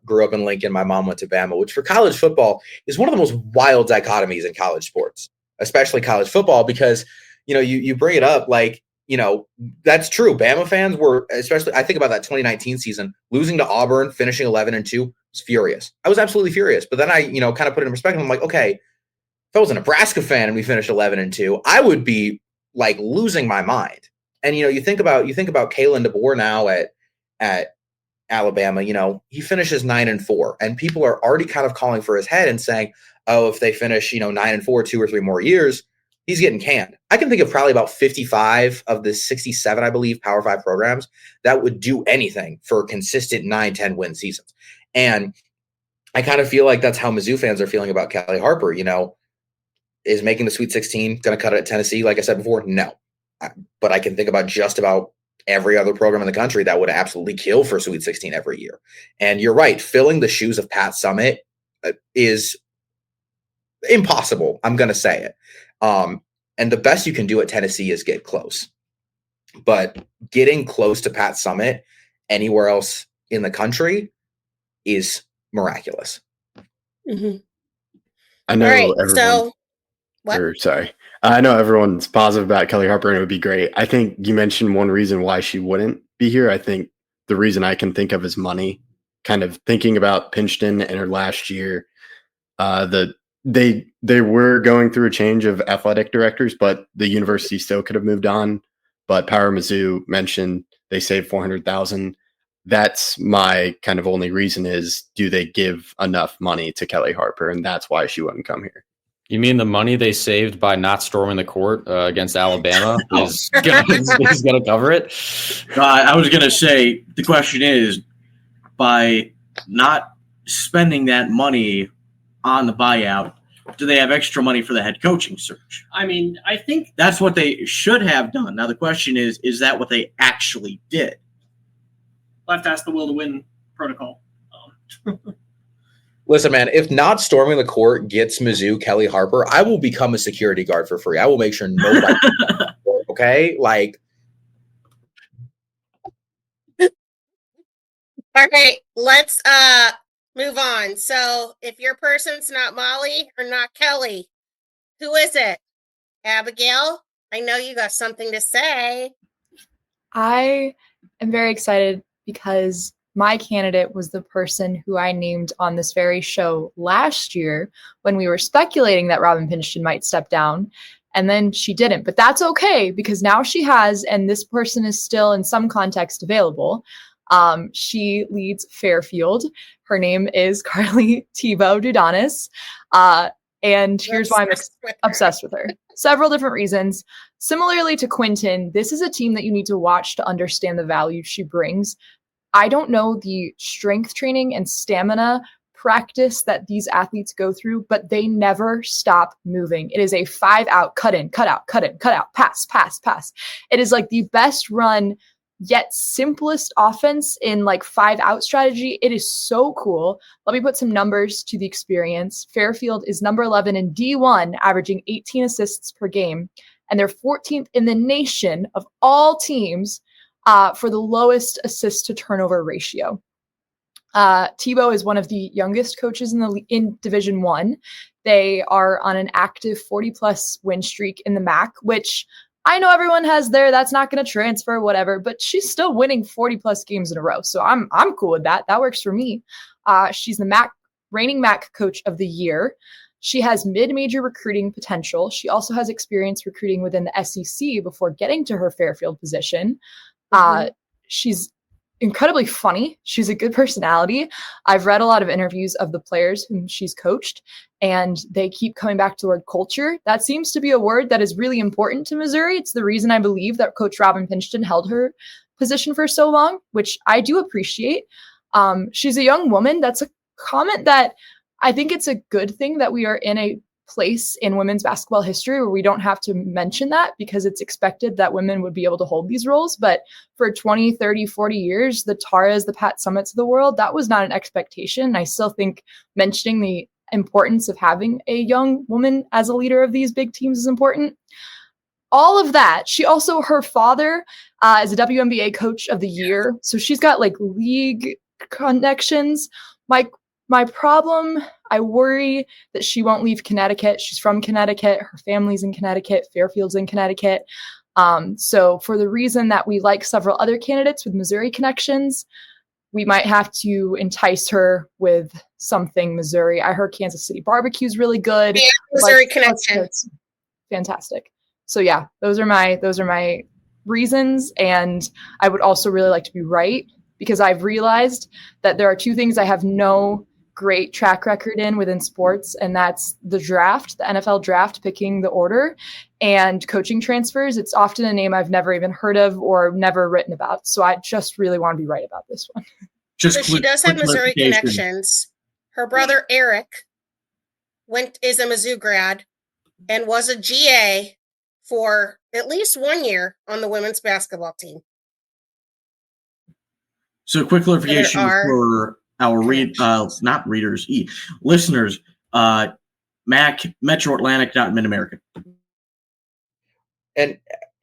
Grew up in Lincoln. My mom went to Bama, which for college football is one of the most wild dichotomies in college sports, especially college football, because, you know, you bring it up, like, you know, that's true. Bama fans were, especially, I think about that 2019 season, losing to Auburn, finishing 11-2, was furious. I was absolutely furious. But then I, you know, kind of put it in perspective. I'm like, okay, if I was a Nebraska fan and we finished 11-2, I would be like losing my mind. And, you know, you think about Kalen DeBoer now at Alabama. You know, he finishes 9-4, and people are already kind of calling for his head and saying, oh, if they finish, you know, 9-4, 2 or 3 more years, he's getting canned. I can think of probably about 55 of the 67, I believe, Power 5 programs that would do anything for consistent 9-10 win seasons. And I kind of feel like that's how Mizzou fans are feeling about Kelly Harper. You know, is making the Sweet 16 going to cut it at Tennessee? Like I said before, no. But I can think about just about every other program in the country that would absolutely kill for Sweet 16 every year. And you're right, filling the shoes of Pat Summitt is impossible. I'm going to say it. And the best you can do at Tennessee is get close. But getting close to Pat Summitt anywhere else in the country is miraculous. Mm-hmm. I know everyone. So, I know everyone's positive about Kelly Harper, and it would be great. I think you mentioned one reason why she wouldn't be here. I think the reason I can think of is money. Kind of thinking about Pinchton and her last year, they were going through a change of athletic directors, but the university still could have moved on. But Power Mizzou mentioned they saved $400,000. That's my kind of only reason is, do they give enough money to Kelly Harper? And that's why she wouldn't come here. You mean the money they saved by not storming the court against Alabama is going to cover it? I was going to say, the question is, by not spending that money on the buyout, do they have extra money for the head coaching search? I mean, I think that's what they should have done. Now, the question is that what they actually did? I'll have to ask the will to win protocol. Listen, man, if not storming the court gets Mizzou Kelly Harper, I will become a security guard for free. I will make sure nobody okay? Like, all right, let's move on. So if your person's not Molly or not Kelly, who is it? Abigail, I know you got something to say. I am very excited because my candidate was the person who I named on this very show last year when we were speculating that Robin Pinchton might step down, and then she didn't. But that's okay, because now she has, and this person is still in some context available. She leads Fairfield. Her name is Carly Tebow Dudanis. And here's why I'm obsessed with her. Several different reasons. Similarly to Quinton, this is a team that you need to watch to understand the value she brings. I don't know the strength training and stamina practice that these athletes go through, but they never stop moving. It is a 5-out, cut in, cut out, cut in, cut out, pass, pass, pass. It is like the best run yet simplest offense in like 5-out strategy. It is so cool. Let me put some numbers to the experience. Fairfield is number 11 in D1, averaging 18 assists per game, and they're 14th in the nation of all teams for the lowest assist to turnover ratio. Tebow is one of the youngest coaches in Division I. They are on an active 40-plus win streak in the MAC, which I know everyone has there. That's not going to transfer, whatever, but she's still winning 40-plus games in a row. So I'm cool with that. That works for me. She's the reigning MAC Coach of the Year. She has mid-major recruiting potential. She also has experience recruiting within the SEC before getting to her Fairfield position. She's incredibly funny. She's a good personality. I've read a lot of interviews of the players whom she's coached, and they keep coming back to the word culture. That seems to be a word that is really important to Missouri. It's the reason I believe that Coach Robin Pinchton held her position for so long, which I do appreciate. She's a young woman. That's a comment that I think it's a good thing that we are in a place in women's basketball history where we don't have to mention that, because it's expected that women would be able to hold these roles. But for 20, 30, 40 years, the Taras, the Pat Summits of the world, that was not an expectation. I still think mentioning the importance of having a young woman as a leader of these big teams is important. All of that. Her father is a WNBA Coach of the Year. So she's got like league connections. My problem, I worry that she won't leave Connecticut. She's from Connecticut. Her family's in Connecticut. Fairfield's in Connecticut. So for the reason that we like several other candidates with Missouri connections, we might have to entice her with something Missouri. I heard Kansas City barbecue is really good. Yeah, Missouri connection. Fantastic. So yeah, those are my reasons. And I would also really like to be right, because I've realized that there are two things I have no great track record within sports, and that's the draft, the NFL draft, picking the order, and coaching transfers. It's often a name I've never even heard of or never written about. So I just really want to be right about this one. She does have Missouri connections. Her brother Eric is a Mizzou grad and was a GA for at least 1 year on the women's basketball team. So quick clarification for our listeners, MAC, Metro Atlantic, not Mid-American. And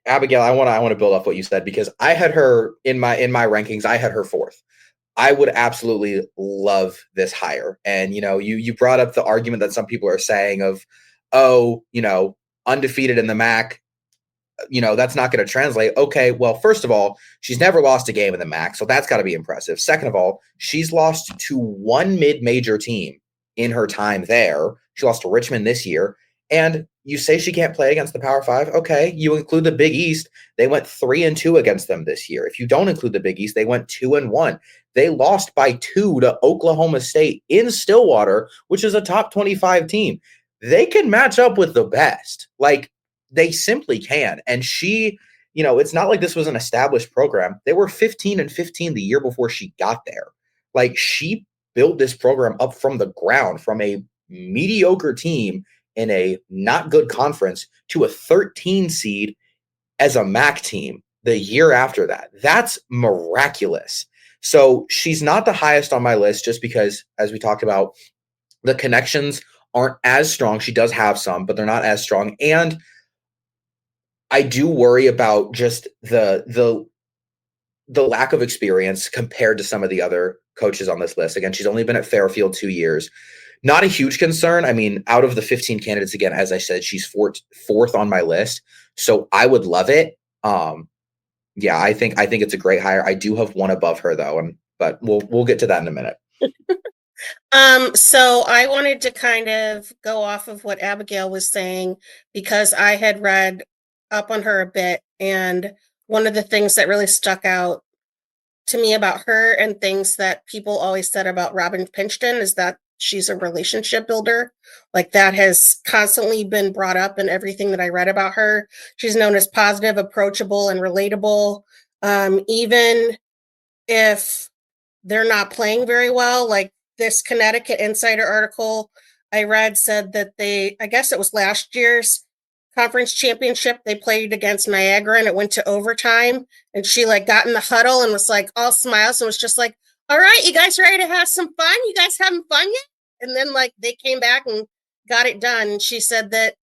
Abigail, I want to build off what you said, because I had her in my rankings. I had her 4th. I would absolutely love this hire. And you brought up the argument that some people are saying of, undefeated in the MAC, that's not going to translate. Okay, well, first of all, she's never lost a game in the MAC, so that's got to be impressive. Second of all, she's lost to one mid-major team in her time there. She lost to Richmond this year. And you say she can't play against the Power 5. Okay, you include the Big East. They went 3-2 against them this year. If you don't include the Big East, they went 2-1. They lost by 2 to Oklahoma State in Stillwater, which is a top 25 team. They can match up with the best. They simply can. And she, it's not like this was an established program. They were 15-15 the year before she got there. She built this program up from the ground, from a mediocre team in a not good conference to a 13 seed as a MAC team the year after that. That's miraculous. So she's not the highest on my list, just because, as we talked about, the connections aren't as strong. She does have some, but they're not as strong. And I do worry about just the lack of experience compared to some of the other coaches on this list. Again, she's only been at Fairfield 2 years. Not a huge concern. I mean, out of the 15 candidates, again, as I said, she's fourth on my list. So I would love it. Yeah, I think it's a great hire. I do have one above her though, but we'll get to that in a minute. So I wanted to kind of go off of what Abigail was saying, because I had read up on her a bit, and one of the things that really stuck out to me about her and things that people always said about Robin Pinchton is that she's a relationship builder. Like that has constantly been brought up in everything that I read about her. She's known as positive, approachable, and relatable. Even if they're not playing very well, like this Connecticut Insider article I read said that I guess it was last year's conference championship, they played against Niagara and it went to overtime. And she like got in the huddle and was like all smiles and was just like, all right, you guys ready to have some fun? You guys having fun yet? And then like they came back and got it done. And she said that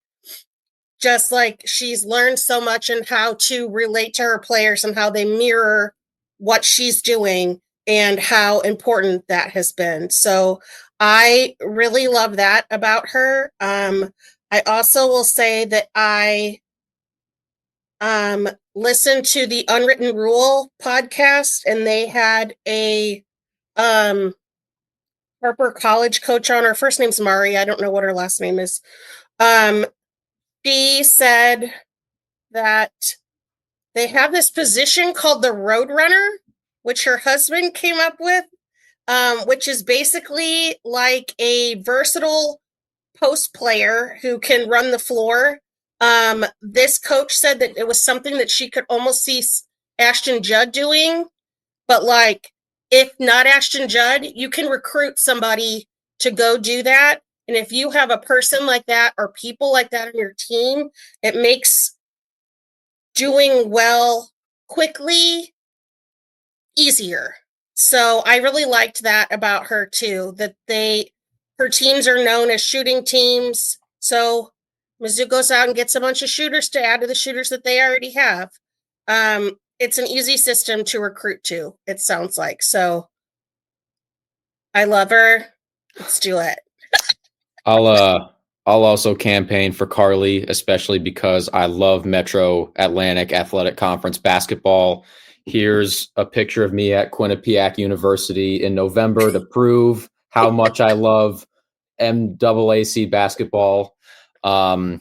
just like she's learned so much in how to relate to her players and how they mirror what she's doing and how important that has been. So I really love that about her. I also will say that I listened to the Unwritten Rule podcast, and they had a Harper College coach on. Her first name's Mari. I don't know what her last name is. She said that they have this position called the Roadrunner, which her husband came up with, which is basically like a versatile post player who can run the floor. This coach said that it was something that she could almost see Ashton Judd doing, but like if not Ashton Judd, you can recruit somebody to go do that. And if you have a person like that or people like that on your team, it makes doing well quickly easier. So I really liked that about her too, that her teams are known as shooting teams. So Mizzou goes out and gets a bunch of shooters to add to the shooters that they already have. It's an easy system to recruit to, it sounds like. So I love her. Let's do it. I'll also campaign for Carly, especially because I love Metro Atlantic Athletic Conference basketball. Here's a picture of me at Quinnipiac University in November to prove how much I love MAAC basketball. But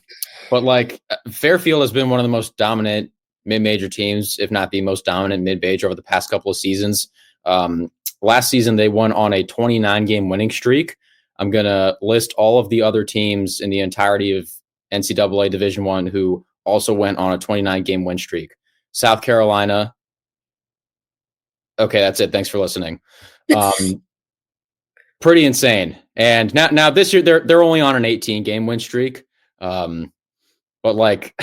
like Fairfield has been one of the most dominant mid-major teams, if not the most dominant mid-major over the past couple of seasons. Last season, they won on a 29-game winning streak. I'm going to list all of the other teams in the entirety of NCAA Division I who also went on a 29-game win streak. South Carolina. Okay, that's it. Thanks for listening. Pretty insane. And now this year they're only on an 18-game win streak. But like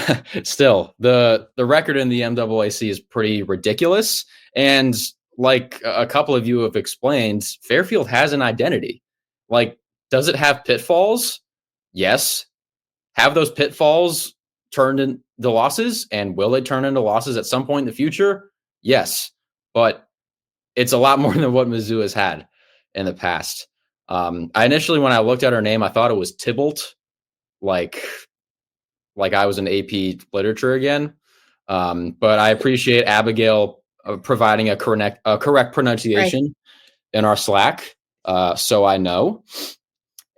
still the record in the MAAC is pretty ridiculous. And like a couple of you have explained, Fairfield has an identity. Like, does it have pitfalls? Yes. Have those pitfalls turned into losses? And will they turn into losses at some point in the future? Yes. But it's a lot more than what Mizzou has had in the past. I initially, when I looked at her name, I thought it was Tybalt, like I was in AP literature again. But I appreciate Abigail providing a correct pronunciation in our Slack, so I know.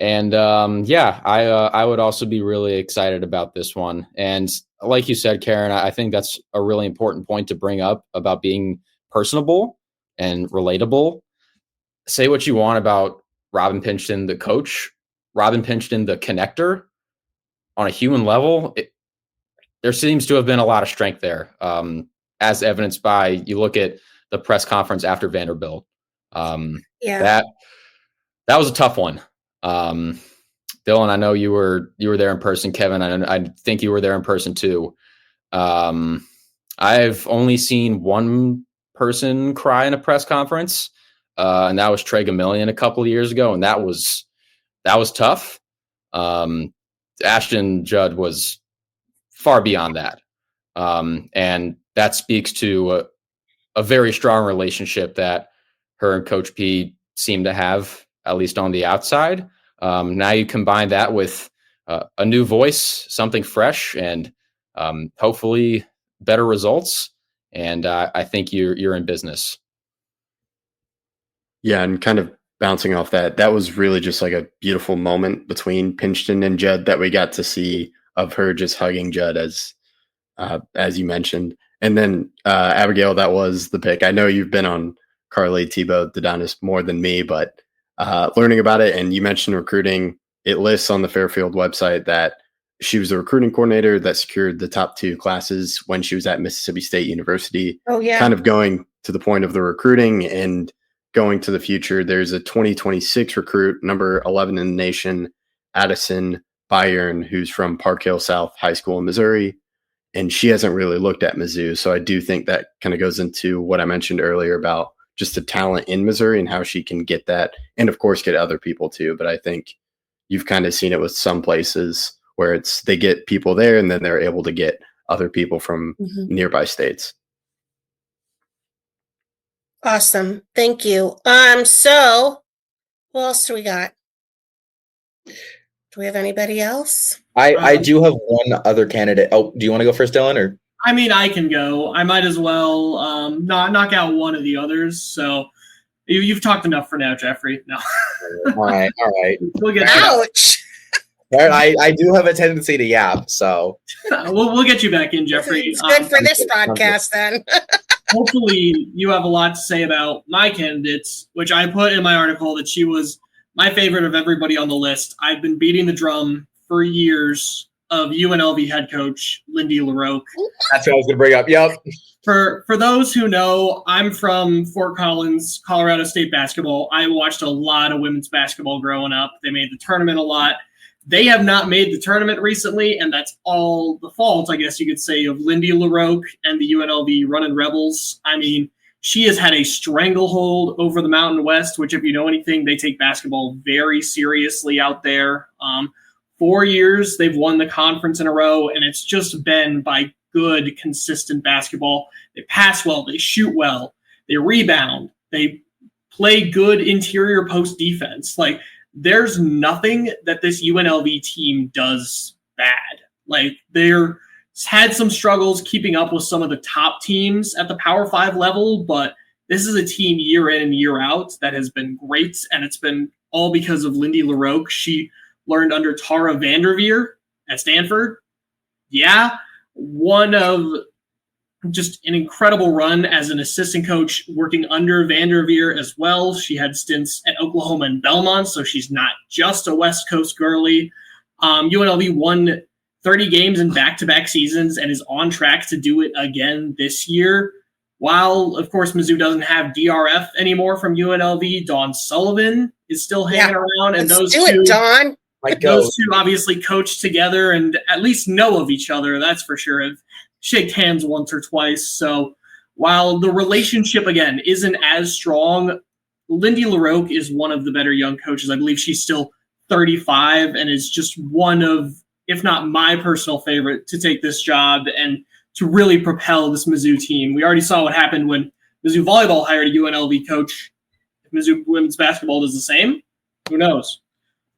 And I would also be really excited about this one. And like you said, Karen, I think that's a really important point to bring up about being personable and relatable. Say what you want about Robin Pinchton, the coach, Robin Pinchton, the connector. On a human level, there seems to have been a lot of strength there, as evidenced by you look at the press conference after Vanderbilt. That was a tough one. Dylan, I know you were there in person. Kevin, I think you were there in person too. I've only seen one person cry in a press conference, and that was Trey Gamillion a couple of years ago, and that was tough. Ashton Judd was far beyond that, and that speaks to a very strong relationship that her and Coach P seem to have, at least on the outside. Now you combine that with a new voice, something fresh, and hopefully better results. And I think you're in business. Yeah, and kind of bouncing off that was really just like a beautiful moment between Pinchton and Judd that we got to see of her just hugging Judd as you mentioned. And then Abigail, that was the pick. I know you've been on Carly, Tebow, Dodonis more than me, but learning about it, and you mentioned recruiting, it lists on the Fairfield website that she was the recruiting coordinator that secured the top 2 classes when she was at Mississippi State University. Oh, yeah. Kind of going to the point of the recruiting and going to the future, there's a 2026 recruit, number 11 in the nation, Addison Byron, who's from Park Hill South High School in Missouri. And she hasn't really looked at Mizzou. So I do think that kind of goes into what I mentioned earlier about just the talent in Missouri and how she can get that. And of course, get other people too. But I think you've kind of seen it with some places where they get people there and then they're able to get other people from nearby states. Awesome. Thank you. So what else do we got? Do we have anybody else? I do have one other candidate. Oh, do you want to go first, Dylan? Or I mean, I can go. I might as well knock out one of the others. So you've talked enough for now, Jeffrey. No. All right. We'll get Ouch. I do have a tendency to yap, so we'll get you back in, Jeffrey. It's good for this podcast, then. Hopefully, you have a lot to say about my candidates, which I put in my article that she was my favorite of everybody on the list. I've been beating the drum for years of UNLV head coach Lindy LaRoque. That's what I was going to bring up. Yep. For those who know, I'm from Fort Collins, Colorado State basketball. I watched a lot of women's basketball growing up. They made the tournament a lot. They have not made the tournament recently, and that's all the fault, I guess you could say, of Lindy LaRoque and the UNLV Runnin' Rebels. I mean, she has had a stranglehold over the Mountain West, which, if you know anything, they take basketball very seriously out there. 4 years, they've won the conference in a row, and it's just been by good, consistent basketball. They pass well, they shoot well, they rebound, they play good interior post defense. Like, there's nothing that this UNLV team does bad. Like, they're had some struggles keeping up with some of the top teams at the Power 5 level, but this is a team year in and year out that has been great, and it's been all because of Lindy LaRoque. She learned under Tara Vanderveer at Stanford. Yeah, one of just an incredible run as an assistant coach working under Vanderveer as well. She had stints at Oklahoma and Belmont, so she's not just a West Coast girly. UNLV won 30 games in back-to-back seasons and is on track to do it again this year. While, of course, Mizzou doesn't have DRF anymore from UNLV, Dawn Sullivan is still hanging around. And those two obviously coach together and at least know of each other, that's for sure. Have shaked hands once or twice. So while the relationship, again, isn't as strong, Lindy LaRoque is one of the better young coaches. I believe she's still 35 and is just one of, if not my personal favorite, to take this job and to really propel this Mizzou team. We already saw what happened when Mizzou volleyball hired a UNLV coach. If Mizzou women's basketball does the same, who knows?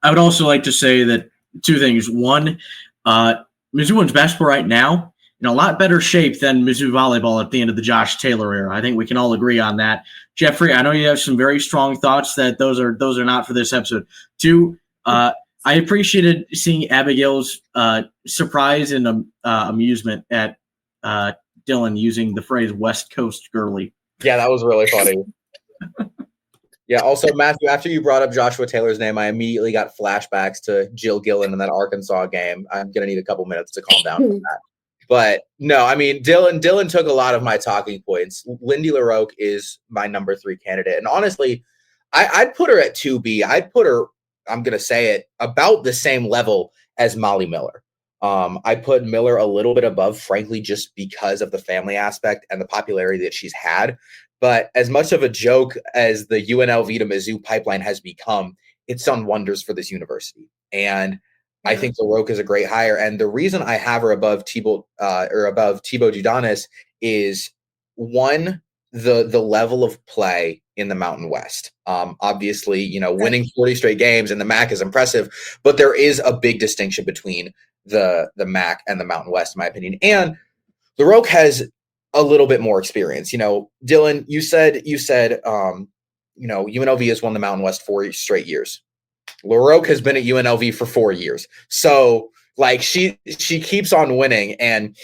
I would also like to say that two things. One, Mizzou women's basketball right now in a lot better shape than Mizzou volleyball at the end of the Josh Taylor era. I think we can all agree on that. Jeffrey, I know you have some very strong thoughts that those are not for this episode. Two, I appreciated seeing Abigail's surprise and amusement at Dylan using the phrase West Coast girly. Yeah, that was really funny. Yeah, also, Matthew, after you brought up Joshua Taylor's name, I immediately got flashbacks to Jill Gillen in that Arkansas game. I'm going to need a couple minutes to calm down from that. But no, I mean, Dylan took a lot of my talking points. Lindy LaRoque is my number 3 candidate. And honestly, I'd put her at 2B. I'd put her, I'm going to say it, about the same level as Molly Miller. I put Miller a little bit above, frankly, just because of the family aspect and the popularity that she's had. But as much of a joke as the UNLV to Mizzou pipeline has become, it's done wonders for this university. And I think LaRoque is a great hire. And the reason I have her above Tebow Dudanis is, one, the level of play in the Mountain West. Obviously, winning 40 straight games in the MAC is impressive, but there is a big distinction between the MAC and the Mountain West, in my opinion. And LaRoque has a little bit more experience. Dylan, you said UNLV has won the Mountain West 4 straight years. LaRoque has been at UNLV for 4 years. So like she keeps on winning, and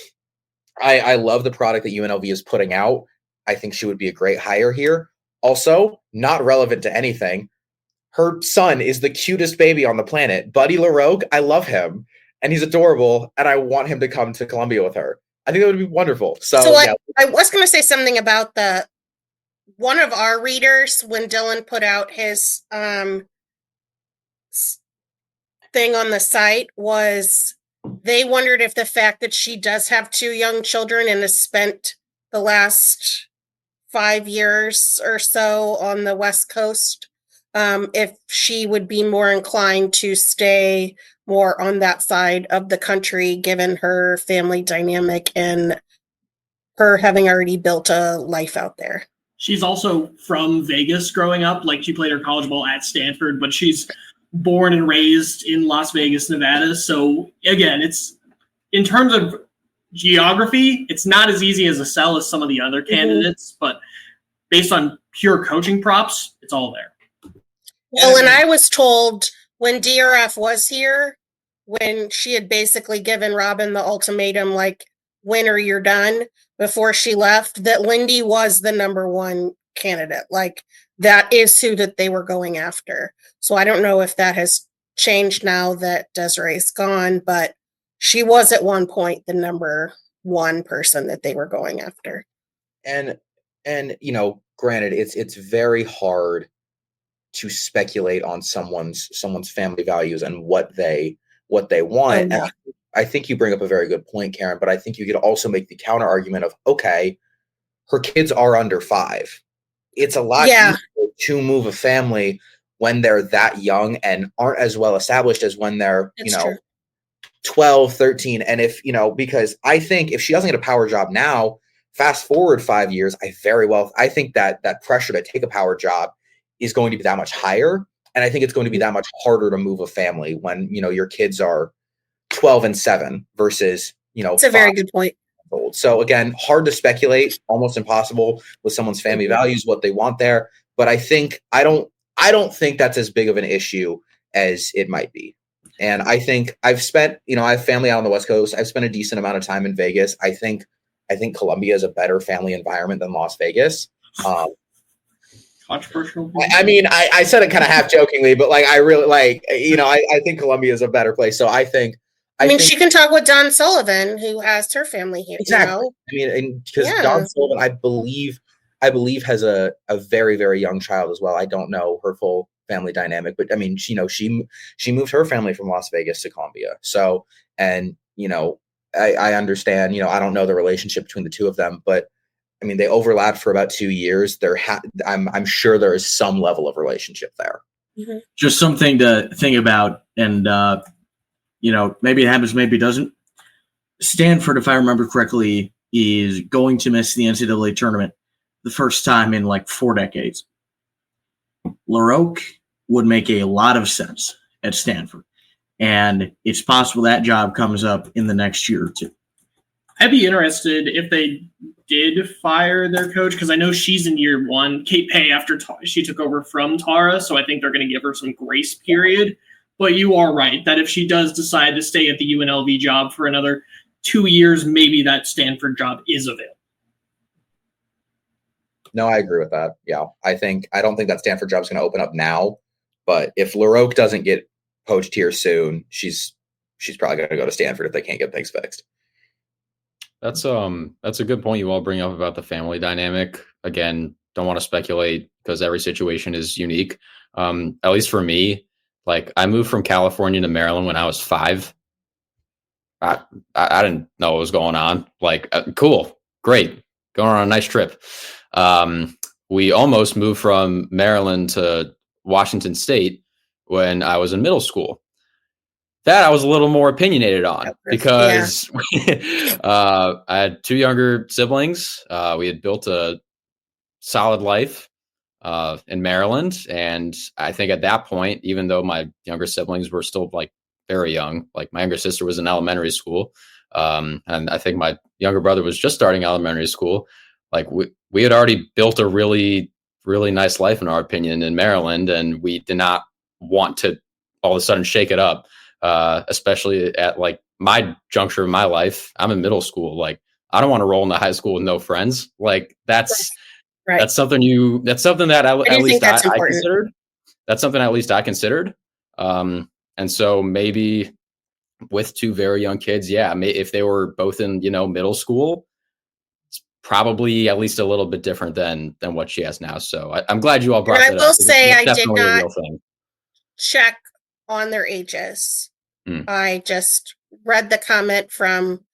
I love the product that UNLV is putting out. I think she would be a great hire here. Also, not relevant to anything. Her son is the cutest baby on the planet. Buddy LaRoque, I love him. And he's adorable. And I want him to come to Columbia with her. I think that would be wonderful. So yeah. I was going to say something about one of our readers, when Dylan put out his thing on the site, was they wondered if the fact that she does have 2 young children and has spent the last 5 years or so on the West Coast, if she would be more inclined to stay more on that side of the country, given her family dynamic and her having already built a life out there. She's also from Vegas growing up. Like, she played her college ball at Stanford, but she's born and raised in Las Vegas, Nevada. So again, it's, in terms of geography, it's not as easy as a sell as some of the other candidates, but based on pure coaching props, it's all there. Well, and I was told when DRF was here, when she had basically given Robin the ultimatum, like, win or you're done, before she left, that Lindy was the number 1 candidate. Like, that is who that they were going after. So I don't know if that has changed now that Desiree's gone, but she was at one point the number 1 person that they were going after. And you know, granted, it's very hard to speculate on someone's family values and what they want. And I think you bring up a very good point, Karen, but I think you could also make the counter argument of, okay, her kids are under 5. It's a lot easier to move a family when they're that young and aren't as well established as when they're, That's true. 12, 13. And if, because I think if she doesn't get a power job now, fast forward 5 years, I think that pressure to take a power job is going to be that much higher. And I think it's going to be that much harder to move a family when, your kids are 12 and 7 versus, it's a very good point. Old. So again, hard to speculate, almost impossible with someone's family values, what they want there. But I don't think that's as big of an issue as it might be. And I think I've spent, I have family out on the West Coast. I've spent a decent amount of time in Vegas. I think Columbia is a better family environment than Las Vegas. Controversial. I mean, I said it kind of half jokingly, but like, I really I think Columbia is a better place. So I think she can talk with Dawn Sullivan, who has her family here. Exactly. Because Dawn Sullivan, I believe has a very, very young child as well. I don't know her full family dynamic, but she moved her family from Las Vegas to Columbia. So, and I understand. I don't know the relationship between the two of them, but they overlapped for about 2 years. I'm sure there is some level of relationship there. Mm-hmm. Just something to think about, and maybe it happens, maybe it doesn't. Stanford, if I remember correctly, is going to miss the NCAA tournament the first time in like 4 decades. LaRoque would make a lot of sense at Stanford, and it's possible that job comes up in the next year or two. I'd be interested if they did fire their coach, because I know she's in year 1. Kate Pay, after she took over from Tara, so I think they're going to give her some grace period. But you are right that if she does decide to stay at the UNLV job for another 2 years, maybe that Stanford job is available. No, I agree with that. Yeah, I don't think that Stanford job is going to open up now. But if LaRoque doesn't get poached here soon, she's probably going to go to Stanford if they can't get things fixed. That's a good point you all bring up about the family dynamic. Again, don't want to speculate because every situation is unique. At least for me, like, I moved from California to Maryland when I was 5. I didn't know what was going on. Like, cool, great, going on a nice trip. We almost moved from Maryland to Washington State when I was in middle school. That I was a little more opinionated on because I had 2 younger siblings. We had built a solid life in Maryland. And I think at that point, even though my younger siblings were still like very young, like my younger sister was in elementary school. And I think my younger brother was just starting elementary school. Like we had already built a really, really nice life, in our opinion, in Maryland. And we did not want to all of a sudden shake it up, especially at like my juncture of my life. I'm in middle school. Like, I don't want to roll into high school with no friends. Like, that's Right. That's something that at least I considered. That's something at least I considered. And so maybe with two very young kids, if they were both in, middle school, it's probably at least a little bit different than what she has now. So I'm glad you all brought that up. I will say I did not a real thing. Check on their ages. I just read the comment from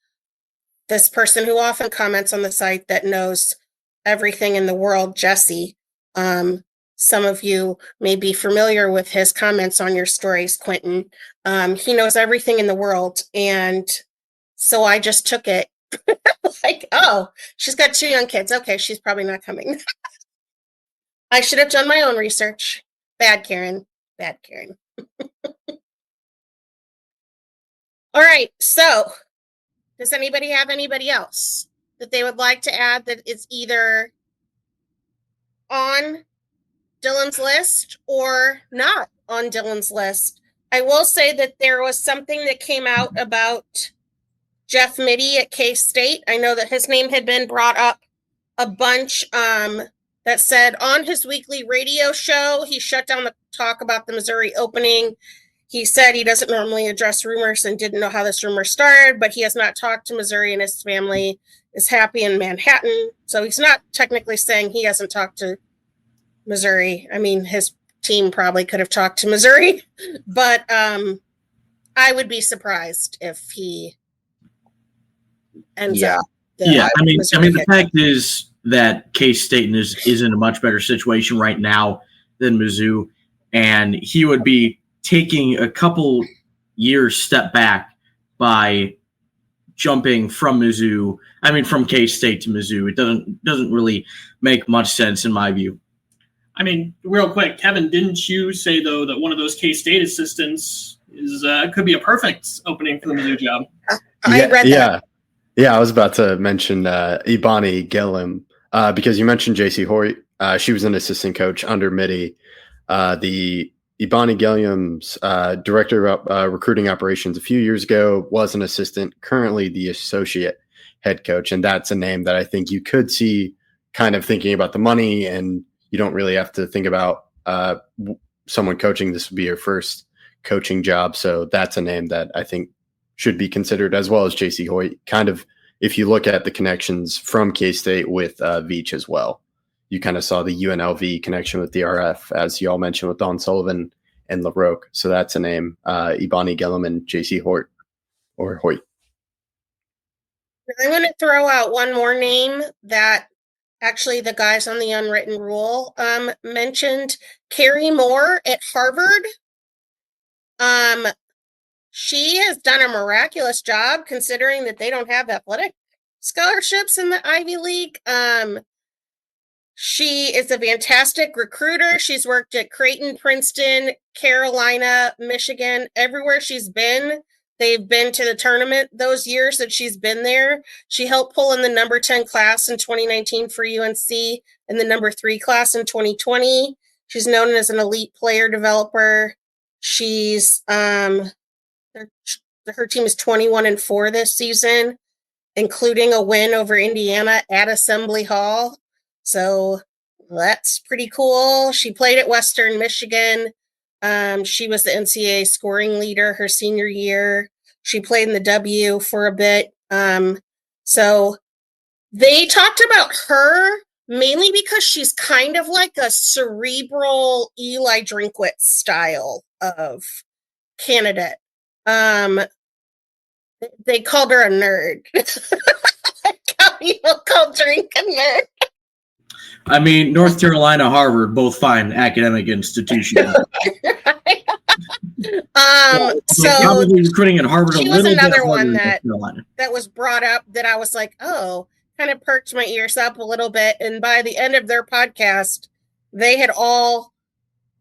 this person who often comments on the site that knows everything in the world, Jesse. Some of you may be familiar with his comments on your stories, Quentin. He knows everything in the world. And so I just took it like, oh, she's got two young kids. Okay, she's probably not coming. I should have done my own research. Bad Karen. Bad Karen. All right. So does anybody have anybody else that they would like to add that is either on Dylan's list or not on Dylan's list? I will say that there was something that came out about Jeff Mittie at K-State. I know that his name had been brought up a bunch, that said on his weekly radio show, he shut down the talk about the Missouri opening. He said he doesn't normally address rumors and didn't know how this rumor started, but he has not talked to Missouri, and his family is happy in Manhattan. So he's not technically saying he hasn't talked to Missouri. I mean, his team probably could have talked to Missouri, but I would be surprised if he ends up. I mean, the fact is that K-State is in a much better situation right now than Mizzou, and he would be taking a couple years step back by jumping from K-State to Mizzou. It doesn't really make much sense in my view. I mean, real quick, Kevin, didn't you say though that one of those K-State assistants could be a perfect opening for the Mizzou job? I read that. Yeah, I was about to mention Ibani Gillum because you mentioned JC Hoyt. She was an assistant coach under Mittie. The Ibani Gillum's director of recruiting operations a few years ago was an assistant, currently the associate head coach. And that's a name that I think you could see kind of thinking about the money, and you don't really have to think about someone coaching. This would be your first coaching job. So that's a name that I think should be considered, as well as JC Hoyt. Kind of, if you look at the connections from K-State with Veatch as well, you kind of saw the UNLV connection with the RF, as you all mentioned with Don Sullivan and LaRoque. So that's a name, Ibani Gillum and JC Hoyt or Hoyt. I'm going to throw out one more name that actually the guys on the Unwritten Rule mentioned. Carrie Moore at Harvard. She has done a miraculous job considering that they don't have athletic scholarships in the Ivy League. She is a fantastic recruiter. She's worked at Creighton, Princeton, Carolina, Michigan, everywhere she's been. They've been to the tournament those years that she's been there. She helped pull in the number 10 class in 2019 for UNC and the number 3 class in 2020. She's known as an elite player developer. She's her team is 21-4 this season, including a win over Indiana at Assembly Hall. So that's pretty cool. She played at Western Michigan. She was the NCAA scoring leader her senior year. She played in the W for a bit. So they talked about her mainly because she's kind of like a cerebral Eli Drinkwitz style of candidate. They called her a nerd. People call drink a nerd. I mean, North Carolina, Harvard, both fine academic institutions. So probably recruiting at Harvard. She was another one that was brought up that I was like, oh, kind of perked my ears up a little bit. And by the end of their podcast, they had all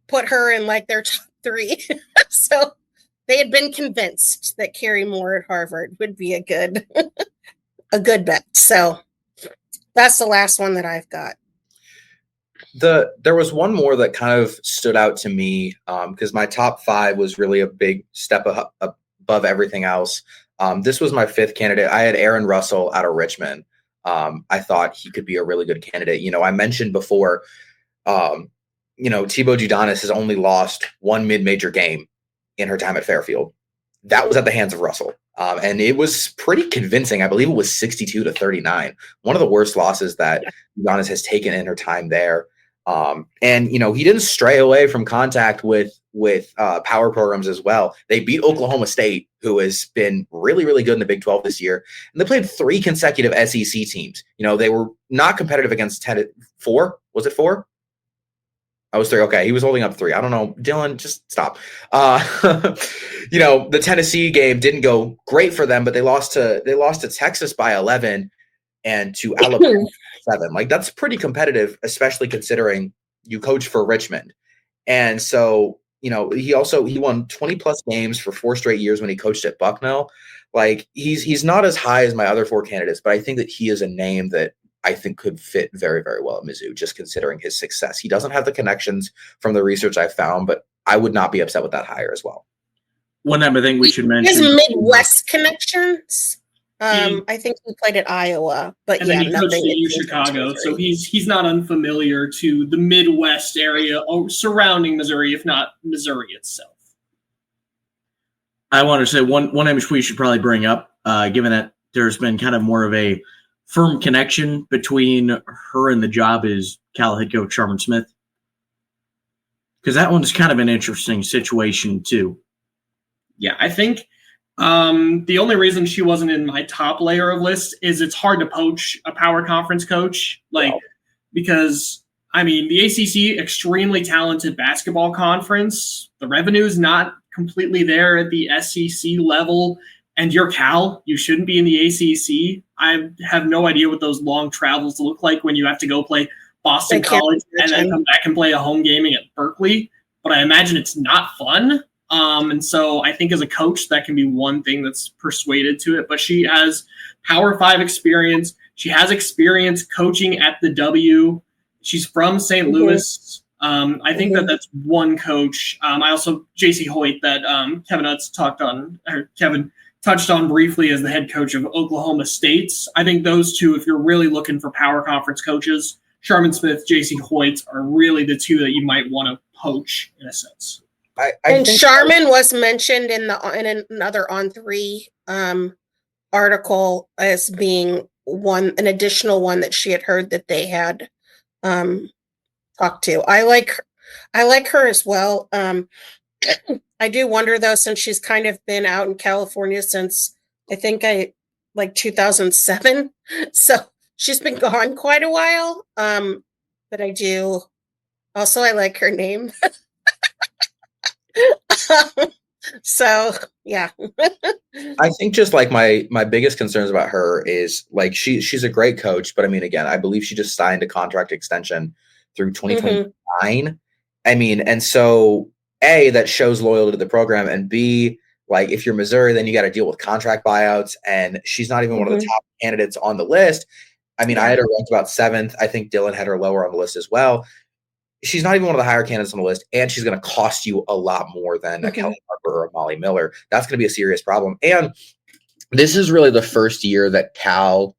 put her in like their top 3. So they had been convinced that Carrie Moore at Harvard would be a good bet. So that's the last one that I've got. There was one more that kind of stood out to me because my top 5 was really a big step above everything else. This was my 5th candidate. I had Aaron Russell out of Richmond. I thought he could be a really good candidate. I mentioned before, Thibaut Giudonis has only lost one mid-major game in her time at Fairfield. That was at the hands of Russell. And it was pretty convincing. I believe it was 62-39. One of the worst losses that Giannis has taken in her time there. And he didn't stray away from contact with power programs as well. They beat Oklahoma State, who has been really, really good in the Big 12 this year. And they played 3 consecutive SEC teams. They were not competitive against 4. Was it 4? I was 3. Okay, he was holding up 3. I don't know. Dylan, just stop. The Tennessee game didn't go great for them, but they lost to Texas by 11 and to Alabama 7. Like, that's pretty competitive, especially considering you coach for Richmond. And so, he won 20 plus games for 4 straight years when he coached at Bucknell. Like, he's not as high as my other 4 candidates, but I think that he is a name that I think could fit very, very well at Mizzou, just considering his success. He doesn't have the connections from the research I found, but I would not be upset with that hire as well. One other thing we should mention. He has Midwest connections. I think he played at Iowa, but and then he coached at Chicago, so he's not unfamiliar to the Midwest area surrounding Missouri, if not Missouri itself. I want to say one image we should probably bring up, given that there's been kind of more of a firm connection between her and the job, is Cal head coach Sharman Smith. Because that one's kind of an interesting situation too. Yeah, I think the only reason she wasn't in my top layer of list is it's hard to poach a power conference coach. Because, the ACC, extremely talented basketball conference. The revenue's not completely there at the SEC level. And you're Cal, you shouldn't be in the ACC. I have no idea what those long travels look like when you have to go play Boston College and then come back and play a home gaming at Berkeley. But I imagine it's not fun. And so I think as a coach, that can be one thing that's persuaded to it. But she has Power 5 experience. She has experience coaching at the W. She's from St. Louis. I think that's one coach. I also, J.C. Hoyt, that Kevin touched on briefly as the head coach of Oklahoma State. I think those two, if you're really looking for power conference coaches, Sharman Smith, J.C. Hoyt are really the two that you might want to poach in a sense. And Sharman was mentioned in another On3 article as being an additional one that she had heard that they had talked to. I like her as well. I do wonder though, since she's kind of been out in California since I think 2007, so she's been gone quite a while. But I like her name. So yeah. I think just like my biggest concerns about her is like she's a great coach, but again, I believe she just signed a contract extension through 2029. And so A, that shows loyalty to the program, and B, like if you're Missouri, then you got to deal with contract buyouts, and she's not even one of the top candidates on the list. I had her ranked about 7th. I think Dylan had her lower on the list as well. She's not even one of the higher candidates on the list, and she's going to cost you a lot more than a Kelly Harper or a Molly Miller. That's going to be a serious problem. And this is really the first year that Cal,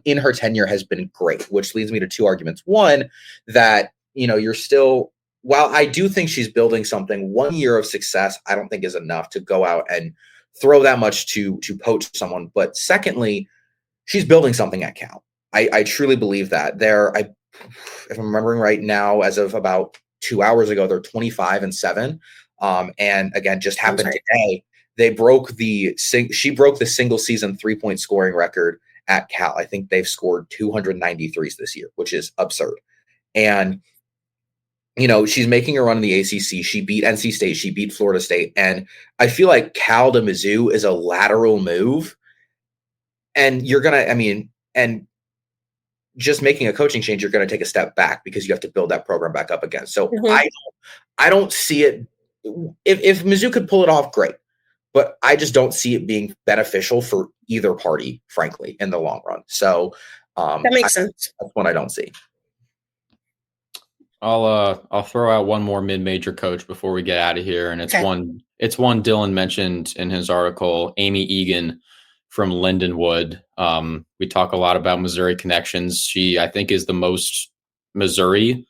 in her tenure, has been great, which leads me to 2 arguments. One, that you're still, while I do think she's building something, 1 year of success I don't think is enough to go out and throw that much to poach someone. But secondly, she's building something at Cal. I truly believe that. If I'm remembering right now, as of about 2 hours ago, they're 25-7. And again, just happened today. She broke the single season 3-point scoring record at Cal. I think they've scored 293s this year, which is absurd. And she's making a run in the ACC. She beat NC State. She beat Florida State. And I feel like Cal to Mizzou is a lateral move. And you're going to, and just making a coaching change, you're going to take a step back because you have to build that program back up again. So I don't see it. If Mizzou could pull it off, great. But I just don't see it being beneficial for either party, frankly, in the long run. So that makes sense. That's one I don't see. I'll throw out one more mid-major coach before we get out of here, and it's one Dylan mentioned in his article, Amy Egan from Lindenwood. We talk a lot about Missouri connections. She, I think, is the most Missouri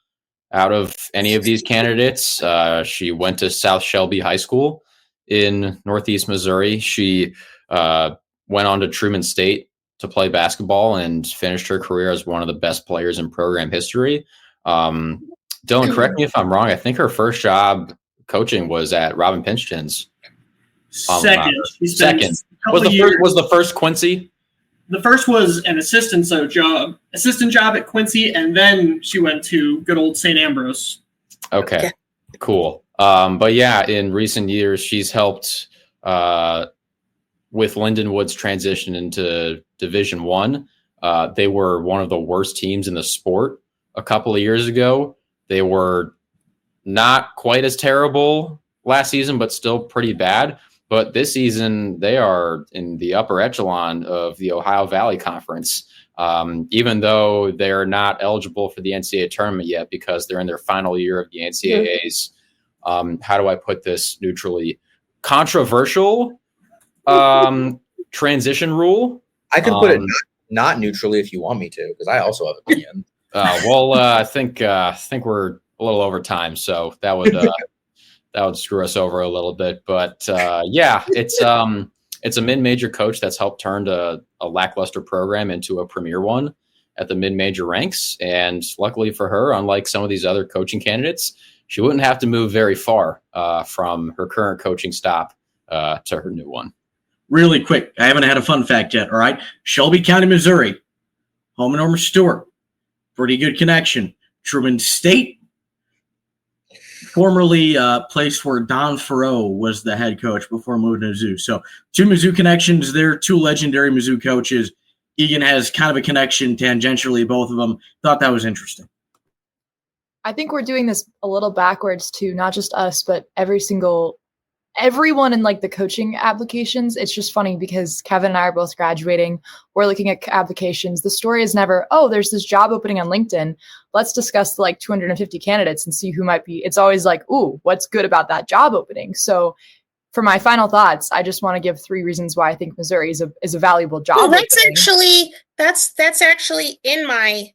out of any of these candidates. She went to South Shelby High School in Northeast Missouri. She went on to Truman State to play basketball and finished her career as one of the best players in program history. Dylan, correct me if I'm wrong. I think her first job coaching was at Robin Pinchton's. Second. Was the first Quincy? The first was an assistant job at Quincy, and then she went to good old St. Ambrose. Okay, cool. But yeah, in recent years, she's helped with Lindenwood's transition into Division I. They were one of the worst teams in the sport a couple of years ago. They were not quite as terrible last season, but still pretty bad. But this season, they are in the upper echelon of the Ohio Valley Conference, even though they're not eligible for the NCAA tournament yet because they're in their final year of the NCAA's. How do I put this neutrally? Controversial transition rule. I can put it not neutrally if you want me to, because I also have opinion. I think we're a little over time, so that would that would screw us over a little bit. But yeah, it's a mid-major coach that's helped turn a lackluster program into a premier one at the mid-major ranks. And luckily for her, unlike some of these other coaching candidates, she wouldn't have to move very far from her current coaching stop to her new one. Really quick, I haven't had a fun fact yet, all right? Shelby County, Missouri, home of Norma Stewart, pretty good connection. Truman State, formerly a place where Don Farrow was the head coach before moving to Mizzou. So 2 Mizzou connections there, 2 legendary Mizzou coaches. Egan has kind of a connection tangentially, both of them. Thought that was interesting. I think we're doing this a little backwards too, not just us, but everyone in like the coaching applications. It's just funny because Kevin and I are both graduating. We're looking at applications. The story is never, oh, there's this job opening on LinkedIn. Let's discuss the 250 candidates and see who might be. It's always like, ooh, what's good about that job opening? So for my final thoughts, I just want to give 3 reasons why I think Missouri is a valuable job. Oh, that's actually in my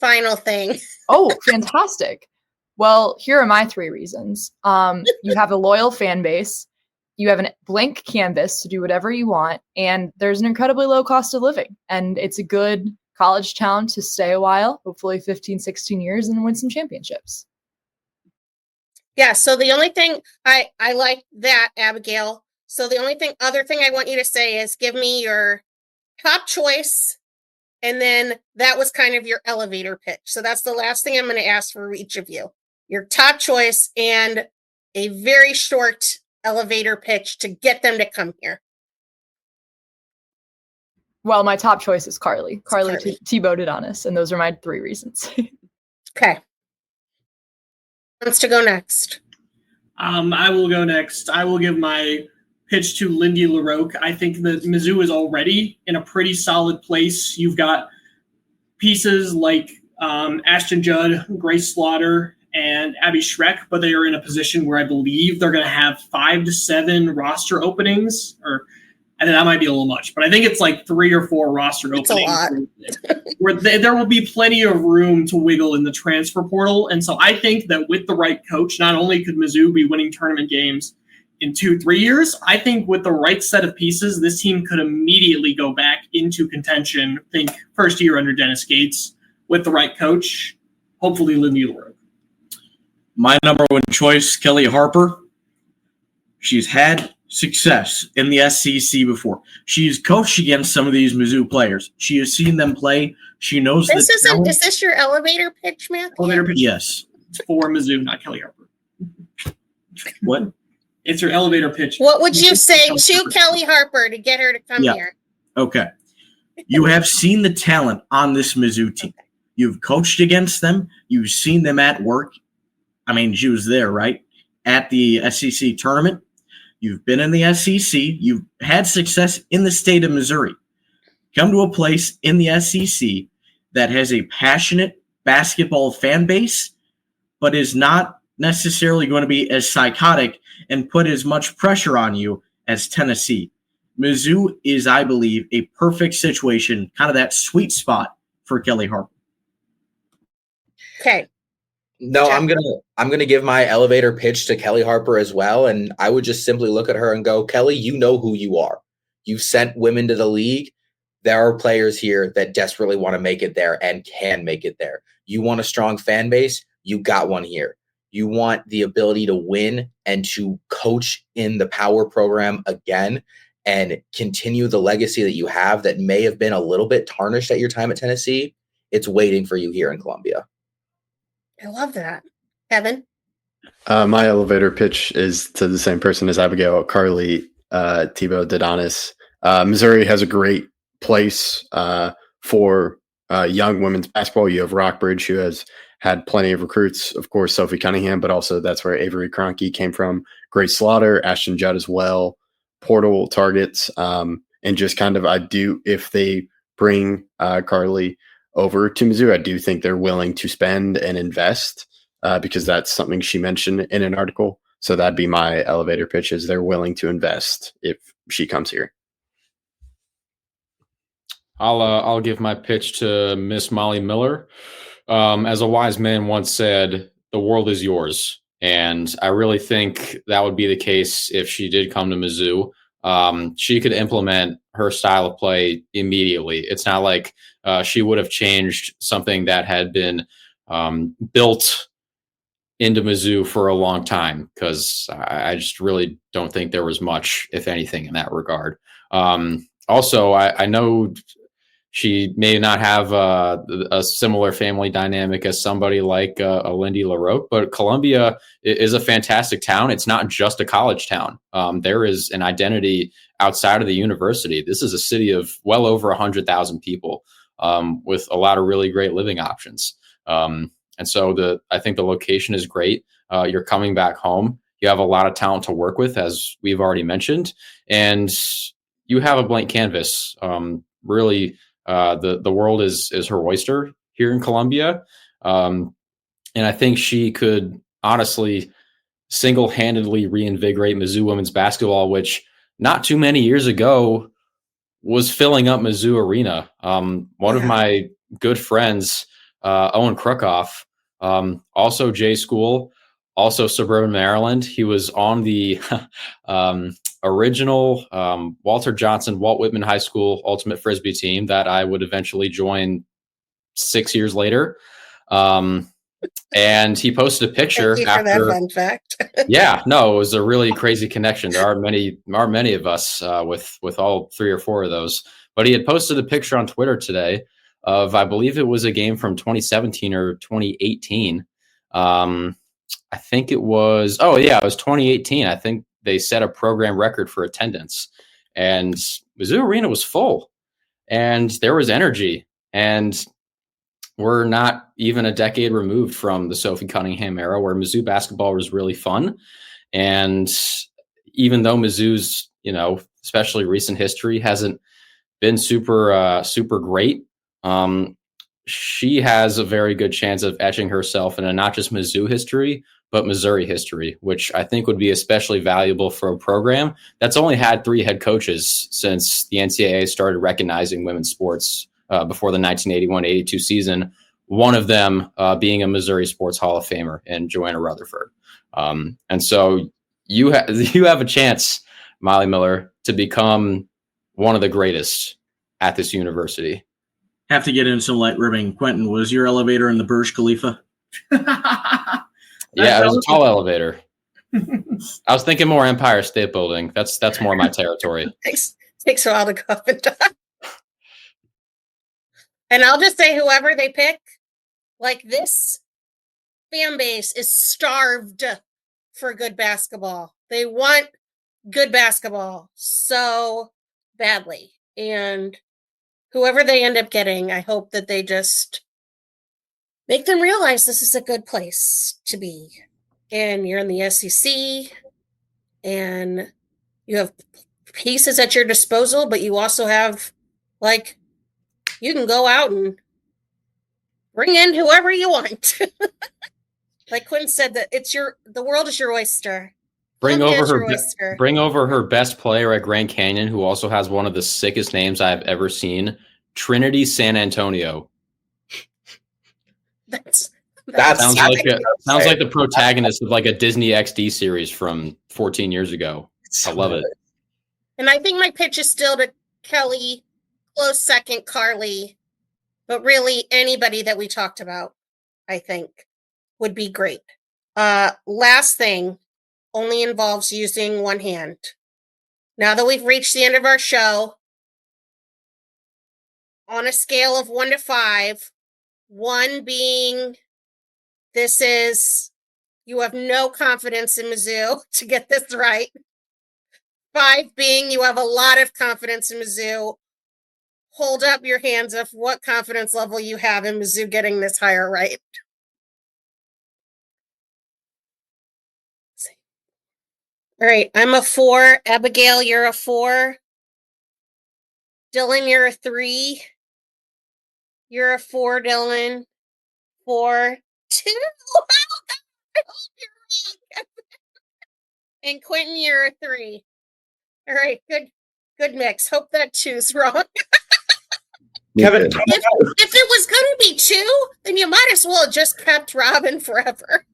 final thing. Oh, fantastic. Well, here are my 3 reasons. You have a loyal fan base, you have a blank canvas to do whatever you want, and there's an incredibly low cost of living. And it's a good college town to stay a while, hopefully 15, 16 years, and win some championships. Yeah, so the only thing I like that, Abigail. So the only other thing I want you to say is give me your top choice, and then that was kind of your elevator pitch. So that's the last thing I'm going to ask for each of you. Your top choice and a very short elevator pitch to get them to come here. Well, my top choice is Carly. Carly T-voted on us, and those are my 3 reasons. Okay. Who wants to go next? I will go next. I will give my pitch to Lindy LaRoque. I think that Mizzou is already in a pretty solid place. You've got pieces like Ashton Judd, Grace Slaughter, and Abby Schreck, but they are in a position where I believe they're going to have 5 to 7 roster openings, and that might be a little much, but I think it's like 3 or 4 roster openings. A lot. Where there will be plenty of room to wiggle in the transfer portal. And so I think that with the right coach, not only could Mizzou be winning tournament games in 2-3 years, I think with the right set of pieces, this team could immediately go back into contention. Think first year under Dennis Gates with the right coach, hopefully Lindy LaRoque. My number 1 choice, Kelly Harper. She's had success in the SEC before. She's coached against some of these Mizzou players. She has seen them play. She knows Is this your elevator pitch, Matthew? Elevator pitch? Yes. It's for Mizzou, not Kelly Harper. What? It's your elevator pitch. What would you say to Kelly Harper to get her to come here? Okay. You have seen the talent on this Mizzou team. You've coached against them. You've seen them at work. I mean, she was there, right? At the SEC tournament. You've been in the SEC. You've had success in the state of Missouri. Come to a place in the SEC that has a passionate basketball fan base, but is not necessarily going to be as psychotic and put as much pressure on you as Tennessee. Mizzou is, I believe, a perfect situation, kind of that sweet spot for Kelly Harper. Okay. No, I'm gonna give my elevator pitch to Kelly Harper as well, and I would just simply look at her and go, Kelly, you know who you are. You've sent women to the league. There are players here that desperately want to make it there and can make it there. You want a strong fan base? You got one here. You want the ability to win and to coach in the power program again and continue the legacy that you have that may have been a little bit tarnished at your time at Tennessee. It's waiting for you here in Columbia. I love that. Kevin? My elevator pitch is to the same person as Abigail, Carly Thibault Dedonis. Missouri has a great place for young women's basketball. You have Rockbridge, who has had plenty of recruits, of course, Sophie Cunningham, but also that's where Avery Kroenke came from. Grace Slaughter, Ashton Judd as well, portal targets, and just kind of, if they bring Carly over to Mizzou, I do think they're willing to spend and invest because that's something she mentioned in an article. So that'd be my elevator pitch, is they're willing to invest if she comes here. I'll give my pitch to Miss Molly Miller. As a wise man once said, the world is yours. And I really think that would be the case if she did come to Mizzou. She could implement her style of play immediately. It's not like she would have changed something that had been built into Mizzou for a long time, because I just really don't think there was much, if anything, in that regard. Also, I know she may not have a similar family dynamic as somebody like a Lindy LaRoque, but Columbia is a fantastic town. It's not just a college town. There is an identity outside of the university. This is a city of well over 100,000 people with a lot of really great living options. And so I think the location is great. You're coming back home. You have a lot of talent to work with, as we've already mentioned, and you have a blank canvas. Really, the world is her oyster here in Columbia. And I think she could honestly single-handedly reinvigorate Mizzou women's basketball, which not too many years ago was filling up Mizzou Arena. One of my good friends, Owen Krukoff, also J School, also suburban Maryland. He was on the original Walter Johnson, Walt Whitman High School Ultimate Frisbee team that I would eventually join 6 years later. And he posted a picture after that fun fact. Yeah, no, it was a really crazy connection. There are many of us with all 3 or 4 of those. But he had posted a picture on Twitter today of, I believe it was a game from 2017 or 2018. I think it was, it was 2018. I think they set a program record for attendance, and Mizzou Arena was full, and there was energy. And we're not even a decade removed from the Sophie Cunningham era, where Mizzou basketball was really fun. And even though Mizzou's, especially recent history hasn't been super great, she has a very good chance of etching herself in a not just Mizzou history, but Missouri history, which I think would be especially valuable for a program that's only had 3 head coaches since the NCAA started recognizing women's sports before the 1981-82 season, one of them being a Missouri Sports Hall of Famer and Joanna Rutherford. And so you have a chance, Molly Miller, to become one of the greatest at this university. Have to get in some light ribbing. Quentin, was your elevator in the Burj Khalifa? Yeah, it was a tall elevator. I was thinking more Empire State Building. That's more my territory. Takes a while to go up and down. And I'll just say, whoever they pick, like, this fan base is starved for good basketball. They want good basketball so badly. And whoever they end up getting, I hope that they just make them realize this is a good place to be. And you're in the SEC, and you have pieces at your disposal, but you also have, like, you can go out and bring in whoever you want. Like Quinn said, that the world is your oyster. Bring over her best player at Grand Canyon, who also has one of the sickest names I've ever seen, Trinity San Antonio. That sounds like the protagonist of like a Disney XD series from 14 years ago. I love it. And I think my pitch is still to Kelly, close second Carly, but really anybody that we talked about, I think, would be great. Last thing, only involves using one hand. Now that we've reached the end of our show, on a scale of 1 to 5, 1 being you have no confidence in Mizzou to get this right. 5 being you have a lot of confidence in Mizzou. Hold up your hands of what confidence level you have in Mizzou getting this hire right. All right, I'm a 4. Abigail, you're a 4. Dylan, you're a 3. You're a 4, Dylan. 4, 2. Oh, God, I hope you're wrong. And Quentin, you're a 3. All right, good mix. Hope that 2's wrong. Kevin, if it was going to be 2, then you might as well have just kept Robin forever.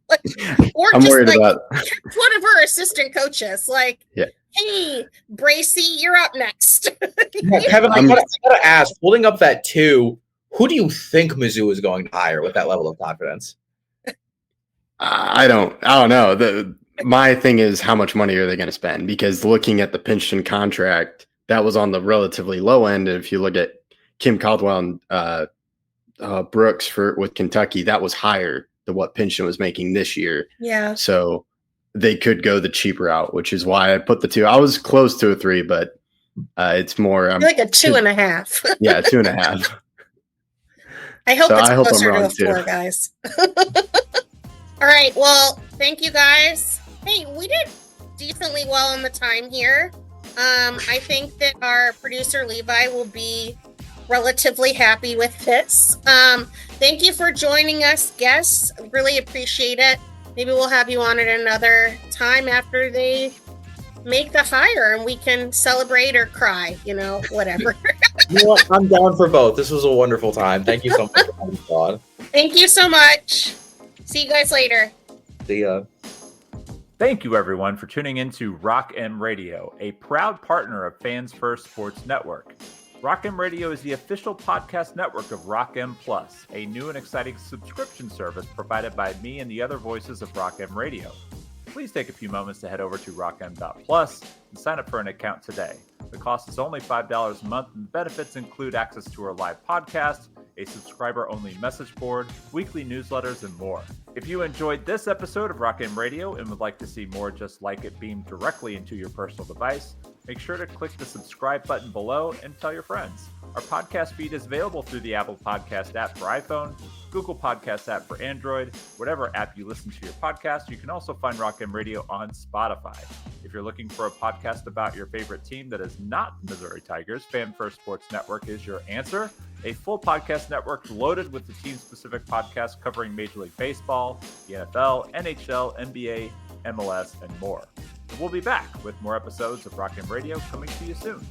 Or I'm just worried about kept one of her assistant coaches. Hey, Bracy, you're up next. Kevin, I gotta ask, holding up that 2, who do you think Mizzou is going to hire with that level of confidence? I don't know. My thing is, how much money are they going to spend? Because looking at the Pinchton contract, that was on the relatively low end. And if you look at Kim Caldwell and Brooks with Kentucky, that was higher than what Pinchton was making this year. Yeah. So they could go the cheap route, which is why I put the 2. I was close to a 3, but it's more like a 2.5. Yeah, 2.5. I hope it's closer I'm wrong to a 4, guys. All right. Well, thank you, guys. Hey, we did decently well on the time here. I think that our producer Levi will be relatively happy with this. Thank you for joining us, guests. Really appreciate it. Maybe we'll have you on at another time after they make the hire and we can celebrate or cry, whatever. You know what? I'm down for both. This was a wonderful time. Thank you so much for having me on. Thank you so much. See you guys later. See ya. Thank you, everyone, for tuning in to Rock M Radio, a proud partner of Fans First Sports Network. Rock M Radio is the official podcast network of Rock M Plus, a new and exciting subscription service provided by me and the other voices of Rock M Radio. Please take a few moments to head over to rockm.plus and sign up for an account today. The cost is only $5 a month, and the benefits include access to our live podcast, a subscriber-only message board, weekly newsletters, and more. If you enjoyed this episode of Rock M Radio and would like to see more just like it beamed directly into your personal device, make sure to click the subscribe button below and tell your friends. Our podcast feed is available through the Apple Podcast app for iPhone, Google Podcast app for Android, whatever app you listen to your podcast. You can also find Rock M Radio on Spotify. If you're looking for a podcast about your favorite team that is not the Missouri Tigers, Fan First Sports Network is your answer. A full podcast network loaded with the team-specific podcasts covering Major League Baseball, the NFL, NHL, NBA, MLS, and more. And we'll be back with more episodes of Rock M Radio coming to you soon.